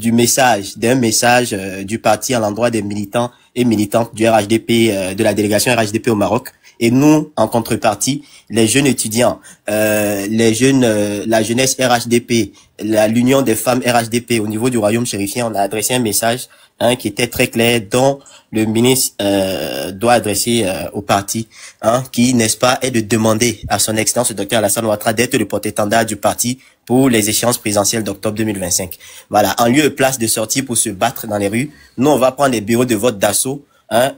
message du parti à l'endroit des militants et militantes du RHDP, de la délégation RHDP au Maroc. Et nous, en contrepartie, les jeunes étudiants, la jeunesse RHDP, l'union des femmes RHDP au niveau du royaume chérifien, on a adressé un message qui était très clair, dont le ministre doit adresser au parti, qui, n'est-ce pas, est de demander à son excellence, le docteur Alassane Ouattara, d'être le porte-étendard du parti pour les échéances présidentielles d'octobre 2025. Voilà, en lieu et place de sortir pour se battre dans les rues, nous, on va prendre les bureaux de vote d'assaut,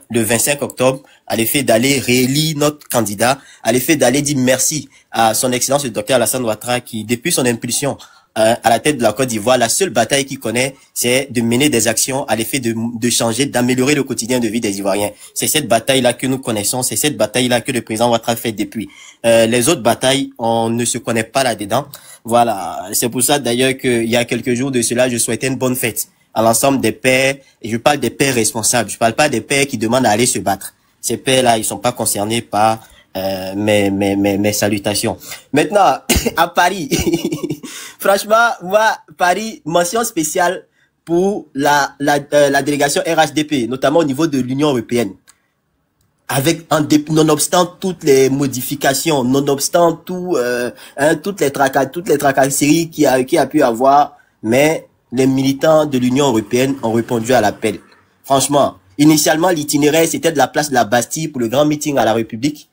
le 25 octobre, à l'effet d'aller réélire notre candidat, à l'effet d'aller dire merci à son excellence, le docteur Alassane Ouattara, qui, depuis son impulsion à la tête de la Côte d'Ivoire, la seule bataille qu'il connaît, c'est de mener des actions à l'effet de changer, d'améliorer le quotidien de vie des Ivoiriens. C'est cette bataille-là que nous connaissons, c'est cette bataille-là que le président Ouattara fait depuis. Les autres batailles, on ne se connaît pas là-dedans. Voilà, c'est pour ça d'ailleurs qu'il y a quelques jours de cela, je souhaitais une bonne fête à l'ensemble des pères, et je parle des pères responsables, je parle pas des pères qui demandent à aller se battre. Ces pères-là, ils sont pas concernés par mes salutations. Maintenant, à Paris, franchement, moi, Paris, mention spéciale pour la délégation RHDP, notamment au niveau de l'Union européenne. Nonobstant toutes les modifications, nonobstant toutes les tracasseries qui a pu avoir, mais les militants de l'Union européenne ont répondu à l'appel. Franchement, initialement, l'itinéraire, c'était de la place de la Bastille pour le grand meeting à la République,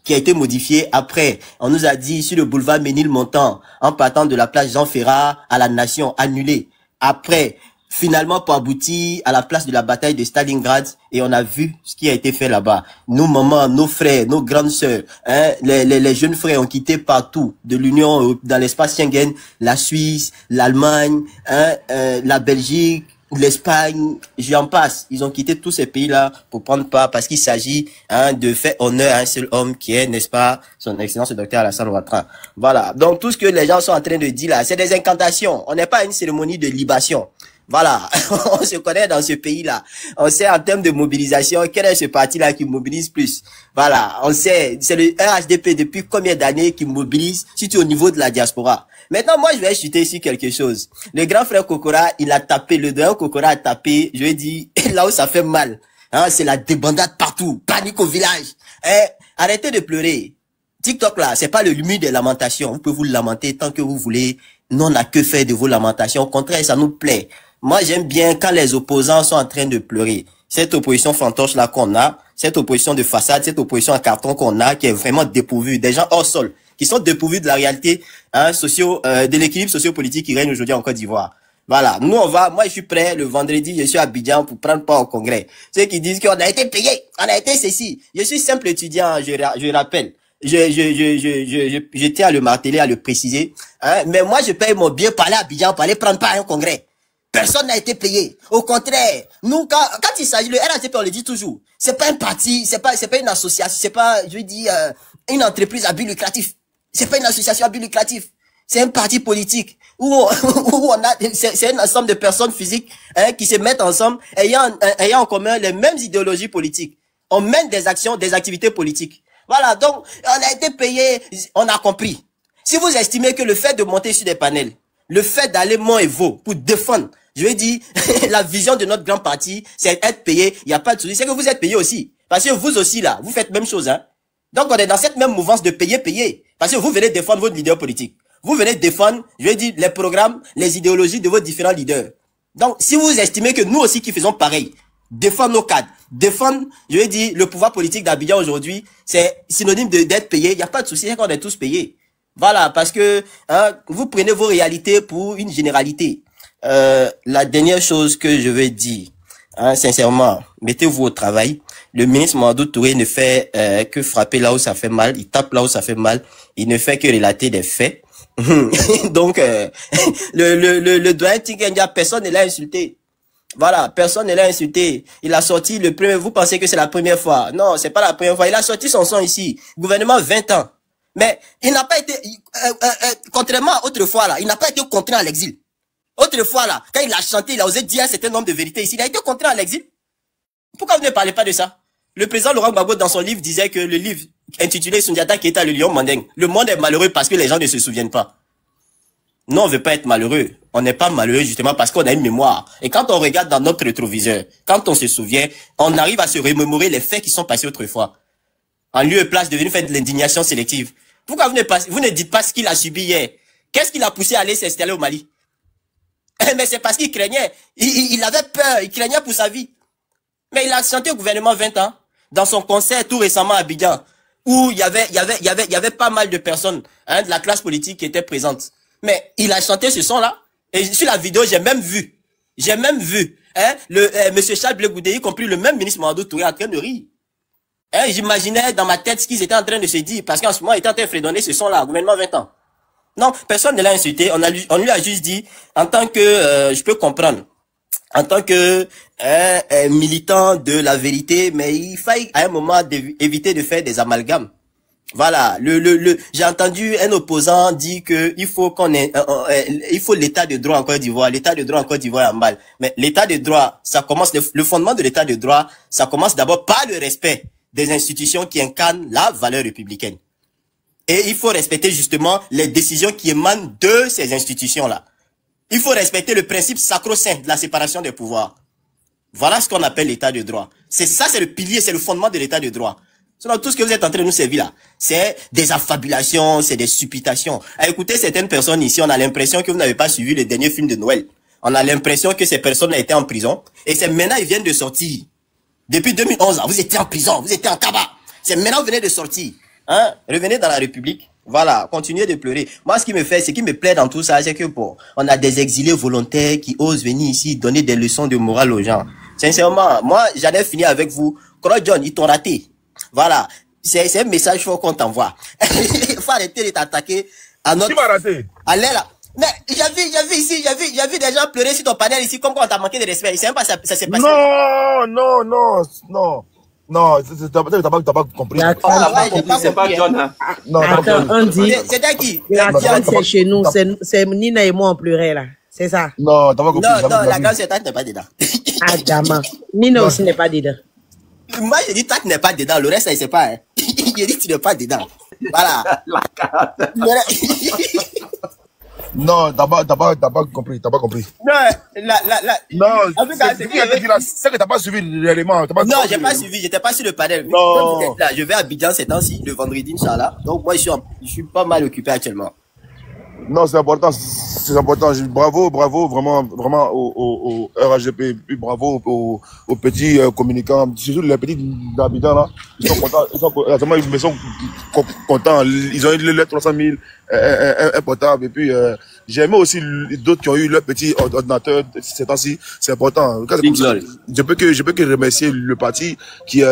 qui a été modifié. Après, on nous a dit sur le boulevard Ménilmontant, en partant de la place Jean Ferrat à la Nation, annulé. Après, finalement, pour aboutir à la place de la bataille de Stalingrad, et on a vu ce qui a été fait là-bas. Nos mamans, nos frères, nos grandes sœurs, les jeunes frères ont quitté partout de l'Union, dans l'espace Schengen, la Suisse, l'Allemagne, la Belgique, l'Espagne, j'en passe. Ils ont quitté tous ces pays-là pour prendre part, parce qu'il s'agit de faire honneur à un seul homme qui est, n'est-ce pas, son excellence, le docteur Alassane Ouattara. Voilà. Donc, tout ce que les gens sont en train de dire là, c'est des incantations. On n'est pas à une cérémonie de libation. Voilà, on se connaît dans ce pays-là. On sait en termes de mobilisation, quel est ce parti-là qui mobilise plus. Voilà, on sait, c'est le RHDP depuis combien d'années qui mobilise, surtout au niveau de la diaspora. Maintenant, moi, je vais chuter sur quelque chose. Le grand frère Kokora, il a tapé, le grand Kokora a tapé, je vais dire, là où ça fait mal. C'est la débandade partout, panique au village. Arrêtez de pleurer. TikTok là, c'est pas le mur des lamentations. Vous pouvez vous lamenter tant que vous voulez. Nous, on n'a que faire de vos lamentations. Au contraire, ça nous plaît. Moi, j'aime bien quand les opposants sont en train de pleurer. Cette opposition fantoche là qu'on a, cette opposition de façade, cette opposition en carton qu'on a, qui est vraiment dépourvue, des gens hors sol, qui sont dépourvus de la réalité, de l'équilibre sociopolitique qui règne aujourd'hui en Côte d'Ivoire. Voilà. Nous, moi, je suis prêt le vendredi, je suis à Abidjan pour prendre part au congrès. Ceux qui disent qu'on a été payé, on a été ceci. Je suis simple étudiant, je rappelle. Je tiens à le marteler, à le préciser. Mais moi, je paye mon bien pour aller à Abidjan, pour aller prendre part à un congrès. Personne n'a été payé. Au contraire, nous, quand il s'agit, le RHDP, on le dit toujours, c'est pas un parti, c'est pas une association, c'est pas, je veux dire, une entreprise à but lucratif. C'est pas une association à but lucratif. C'est un parti politique où c'est un ensemble de personnes physiques, qui se mettent ensemble, ayant en commun les mêmes idéologies politiques. On mène des actions, des activités politiques. Voilà, donc, on a été payé, on a compris. Si vous estimez que le fait de monter sur des panels, le fait d'aller Mont et Vaux pour défendre, je vais dire, la vision de notre grand parti, c'est être payé, il n'y a pas de souci, c'est que vous êtes payé aussi. Parce que vous aussi, là, vous faites même chose, hein. Donc, on est dans cette même mouvance de payer. Parce que vous venez défendre votre leader politique. Vous venez défendre, je vais dire, les programmes, les idéologies de vos différents leaders. Donc, si vous estimez que nous aussi qui faisons pareil, défendre nos cadres, défendre, je vais dire, le pouvoir politique d'Abidjan aujourd'hui, c'est synonyme d'être payé. Il n'y a pas de souci, c'est qu'on est tous payés. Voilà, parce que hein, vous prenez vos réalités pour une généralité. La dernière chose que je veux dire, hein, sincèrement, mettez-vous au travail. Le ministre Mamadou Touré ne fait que frapper là où ça fait mal, il tape là où ça fait mal, il ne fait que relater des faits. Donc, le doyen Tikendia, personne ne l'a insulté. Voilà, personne ne l'a insulté. Il a sorti le premier, vous pensez que c'est la première fois. Non, c'est pas la première fois. Il a sorti son son ici. Gouvernement 20 ans. Mais il n'a pas été, contrairement à autrefois là, il n'a pas été contraint à l'exil. Autrefois là, quand il a chanté, il a osé dire un certain nombre de vérités ici. Il a été contraint à l'exil. Pourquoi vous ne parlez pas de ça? Le président Laurent Gbagbo, dans son livre, disait que le livre intitulé Sundiata Keita, le lion mandingue, le monde est malheureux parce que les gens ne se souviennent pas. Non, on veut pas être malheureux. On n'est pas malheureux justement parce qu'on a une mémoire. Et quand on regarde dans notre rétroviseur, quand on se souvient, on arrive à se remémorer les faits qui sont passés autrefois. En lieu et place de venir faire de l'indignation sélective. Pourquoi vous ne dites pas ce qu'il a subi hier? Qu'est-ce qui l'a poussé à aller s'installer au Mali? Mais c'est parce qu'il craignait. Il avait peur, il craignait pour sa vie. Mais il a chanté au gouvernement 20 ans, dans son concert tout récemment à Abidjan, où il y avait pas mal de personnes, hein, de la classe politique qui étaient présentes. Mais il a chanté ce son-là, et sur la vidéo, j'ai même vu, hein, monsieur Charles Blé Goudé, y compris le même ministre Mamadou Touré en train de rire. Hein, j'imaginais dans ma tête ce qu'ils étaient en train de se dire, parce qu'en ce moment, ils étaient en train de fredonner ce son-là, au gouvernement 20 ans. Non, personne ne l'a insulté, on lui a juste dit, en tant que, je peux comprendre, en tant que militant de la vérité, mais il faille à un moment éviter de faire des amalgames. Voilà, j'ai entendu un opposant dire que il faut il faut l'état de droit en Côte d'Ivoire. L'état de droit en Côte d'Ivoire est mal. Mais l'état de droit, ça commence, le fondement de l'état de droit, ça commence d'abord par le respect des institutions qui incarnent la valeur républicaine. Et il faut respecter justement les décisions qui émanent de ces institutions-là. Il faut respecter le principe sacro-saint de la séparation des pouvoirs. Voilà ce qu'on appelle l'état de droit. C'est ça, c'est le pilier, c'est le fondement de l'état de droit. Sinon, tout ce que vous êtes en train de nous servir là, c'est des affabulations, c'est des supputations. À écouter certaines personnes ici, on a l'impression que vous n'avez pas suivi le dernier film de Noël. On a l'impression que ces personnes étaient en prison. Et c'est maintenant ils viennent de sortir. Depuis 2011, vous étiez en prison, vous étiez en tabac. C'est maintenant vous venez de sortir. Hein? Revenez dans la République. Voilà, continuez de pleurer. Moi, ce qui me plaît dans tout ça, c'est que bon, on a des exilés volontaires qui osent venir ici donner des leçons de morale aux gens. Sincèrement, moi, j'en ai fini avec vous. Croix John, ils t'ont raté. Voilà. C'est un message fort qu'on t'envoie. Il faut arrêter de t'attaquer à notre... Qui m'a raté? Allez là. Mais j'ai vu des gens pleurer sur ton panel ici comme quoi on t'a manqué de respect. C'est même pas ça s'est passé. Non, t'as pas compris. C'est pas John, hein. Non, attends, on dit. C'était qui? La grande, c'est chez nous. C'est Nina et moi, on pleurait là. C'est ça? Non, t'as pas compris. Non, la grande, c'est toi qui n'es pas dedans. Ah, gamin. Nina aussi n'est pas dedans. Moi, j'ai dit toi qui n'es pas dedans. Le reste, ça ne sait pas, hein. J'ai dit tu n'es pas dedans. Voilà. Non, t'as pas compris. Non, non, c'est que t'as pas suivi l'élément. Non, j'ai pas suivi, j'étais pas sur le panel. Non. Là, je vais à Abidjan ces temps-ci, le vendredi, Inch'Allah. Donc, moi, je suis pas mal occupé actuellement. Non, c'est important. Bravo, vraiment au RHDP, puis bravo aux petits communicants, surtout les petits d'Abidjan là. Ils sont contents, ils sont contents. Ils ont eu les 300 000 un portable et puis j'ai aimé aussi d'autres qui ont eu leur petit ordinateur ces temps-ci. C'est important. Je peux que remercier le parti qui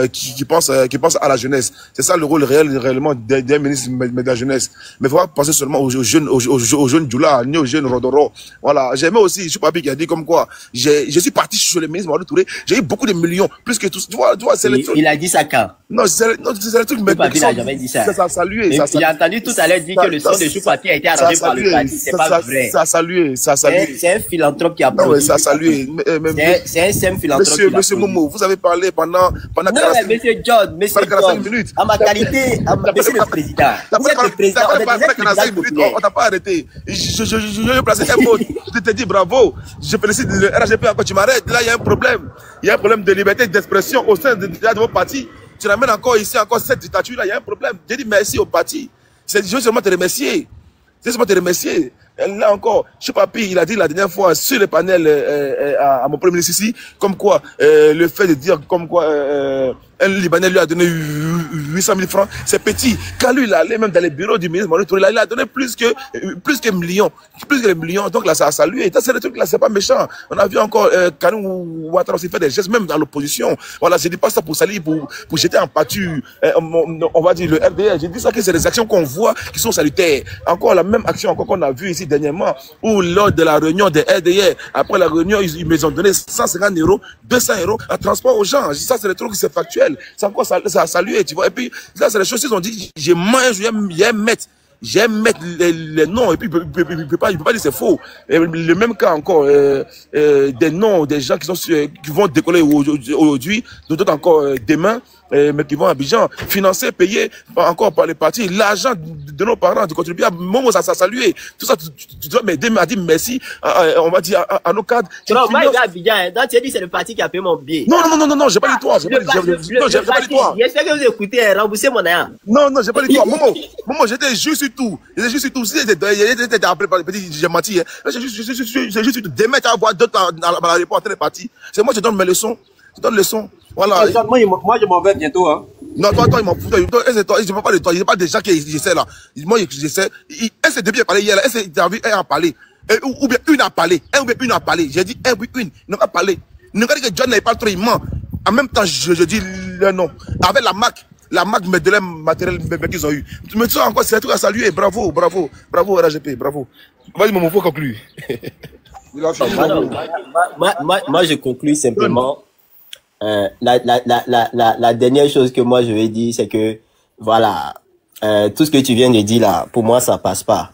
pense à la jeunesse. C'est ça le rôle réellement d'un ministre de la jeunesse. Mais il faut pas penser seulement aux jeunes Djoula, ni aux jeunes Rodoro. Voilà. J'ai aimé aussi, je suis Papi qui a dit comme quoi, je suis parti sur le ministre Mamadou Touré, j'ai eu beaucoup de millions, plus que tout. Tu vois, c'est le truc. Il a dit ça quand? Non, c'est le truc, mais Papi n'a jamais dit ça. Ça salué. J'ai entendu tout à l'heure dire que le son de Choupapi a été arrangé par le parti, c'est pas vrai. Ça a salué. C'est un philanthrope qui a produit. Non, ouais, ça a salué. C'est un SEM philanthrope. Monsieur Momo, vous avez parlé pendant 45 minutes. Monsieur John, à ma qualité, monsieur le président. Vous êtes le président, on t'a pas arrêté. Je vais placer un mot. Je te dis bravo. Je félicite le RHDP encore, tu m'arrêtes. Là, il y a un problème. Il y a un problème de liberté d'expression au sein de vos partis. Tu ramènes encore ici, encore cette dictature, là, il y a un problème. J'ai dit merci au parti. Je veux seulement te remercier. Là encore, Choupapi, il a dit la dernière fois sur le panel à mon premier ministre ici, comme quoi le fait de dire comme quoi un Libanais lui a donné 800 000 francs, c'est petit. Quand lui, il allait même dans les bureaux du ministre Manu Touré, il a donné plus que millions. Donc là, ça a salué. Et ça, c'est le truc là, c'est pas méchant. On a vu encore Karim Ouattara aussi faire des gestes, même dans l'opposition. Voilà, je dis pas ça pour salir, pour jeter en pâture, on va dire le RDR. J'ai dit ça que c'est des actions qu'on voit qui sont salutaires. Encore la même action encore qu'on a vu ici dernièrement, où lors de la réunion des RDR, après la réunion, ils m'ont donné 150 €, 200 € à transport aux gens. Ça, c'est le truc, c'est factuel. C'est encore ça a salué, tu vois. Et puis, là, c'est les choses qu'ils ont dit, j'aime mettre les noms, et puis il peut pas dire c'est faux. Et le même cas encore, des noms, des gens qui vont décoller aujourd'hui, d'autres encore demain, mais qui vont à Abidjan, financés, payés encore par les partis, l'argent de nos parents, de contribuables. Momo, ça a salué. Tout ça, tu dois m'aider, m'a dit merci, on va dire à nos cadres. Non, moi, il est à Abidjan, donc tu as dit c'est le parti qui a payé mon billet. Non, j'ai pas dit toi, j'ai pas dit toi. J'espère que vous écoutez, remboursez mon argent. Non, j'ai pas dit toi. Momo, j'étais juste sur tout. Si j'étais appelé par les petits, j'ai menti. J'ai juste démettre à avoir d'autres dans la réponse des partis. C'est moi qui donne mes leçons. Je donne leçons. Voilà. Moi, je m'en vais bientôt, hein. Non, toi, il m'en fout. Je ne parle pas de toi. Il n'y a pas des gens qui essaient là. Moi, j'essaie. Elle s'est depuis parler hier, là. Elle s'est vu, elle a parlé. Ou bien une a parlé. Une a parlé. J'ai dit un, oui, une. Ils n'ont pas parlé. Ne regardez que John n'avait pas trop, il ment. En même temps, je dis le nom. Avec la marque de leur matériel qu'ils ont eu. Mais ça encore, c'est un truc à saluer. Bravo, RHDP, bravo. Vas-y, Momo, faut conclure. Moi, je conclue simplement. La dernière chose que moi je vais dire, c'est que voilà, tout ce que tu viens de dire là, pour moi ça passe pas.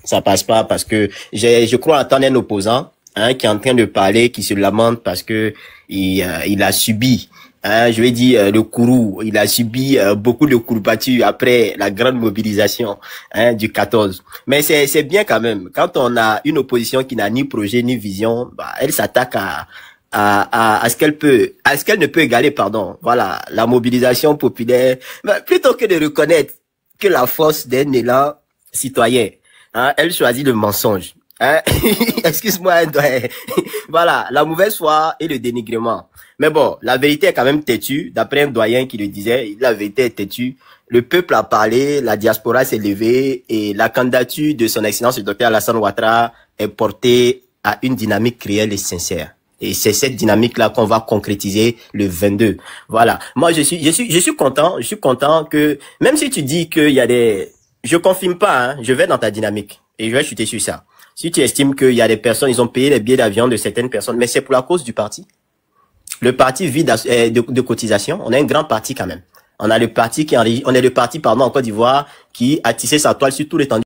Ça passe pas parce que je crois entendre un opposant qui est en train de parler, qui se lamente parce que il a subi, je vais dire le courroux, il a subi beaucoup de courbatures après la grande mobilisation du 14. Mais c'est bien quand même. Quand on a une opposition qui n'a ni projet ni vision, elle s'attaque à ce qu'elle ne peut égaler, pardon. Voilà, la mobilisation populaire. Plutôt que de reconnaître que la force d'un élan citoyen, elle choisit le mensonge. Excuse-moi, voilà, la mauvaise foi et le dénigrement. Mais bon, la vérité est quand même têtue. D'après un doyen qui le disait, la vérité est têtue. Le peuple a parlé, la diaspora s'est levée et la candidature de son excellence le docteur Alassane Ouattara est portée à une dynamique réelle et sincère. Et c'est cette dynamique-là qu'on va concrétiser le 22. Voilà. Moi, je suis content que, même si tu dis qu'il y a je confirme pas, je vais dans ta dynamique. Et je vais chuter sur ça. Si tu estimes qu'il y a des personnes, ils ont payé les billets d'avion de certaines personnes, mais c'est pour la cause du parti. Le parti vit de cotisation. On a un grand parti quand même. On a le parti en Côte d'Ivoire qui a tissé sa toile sur tout l'étendue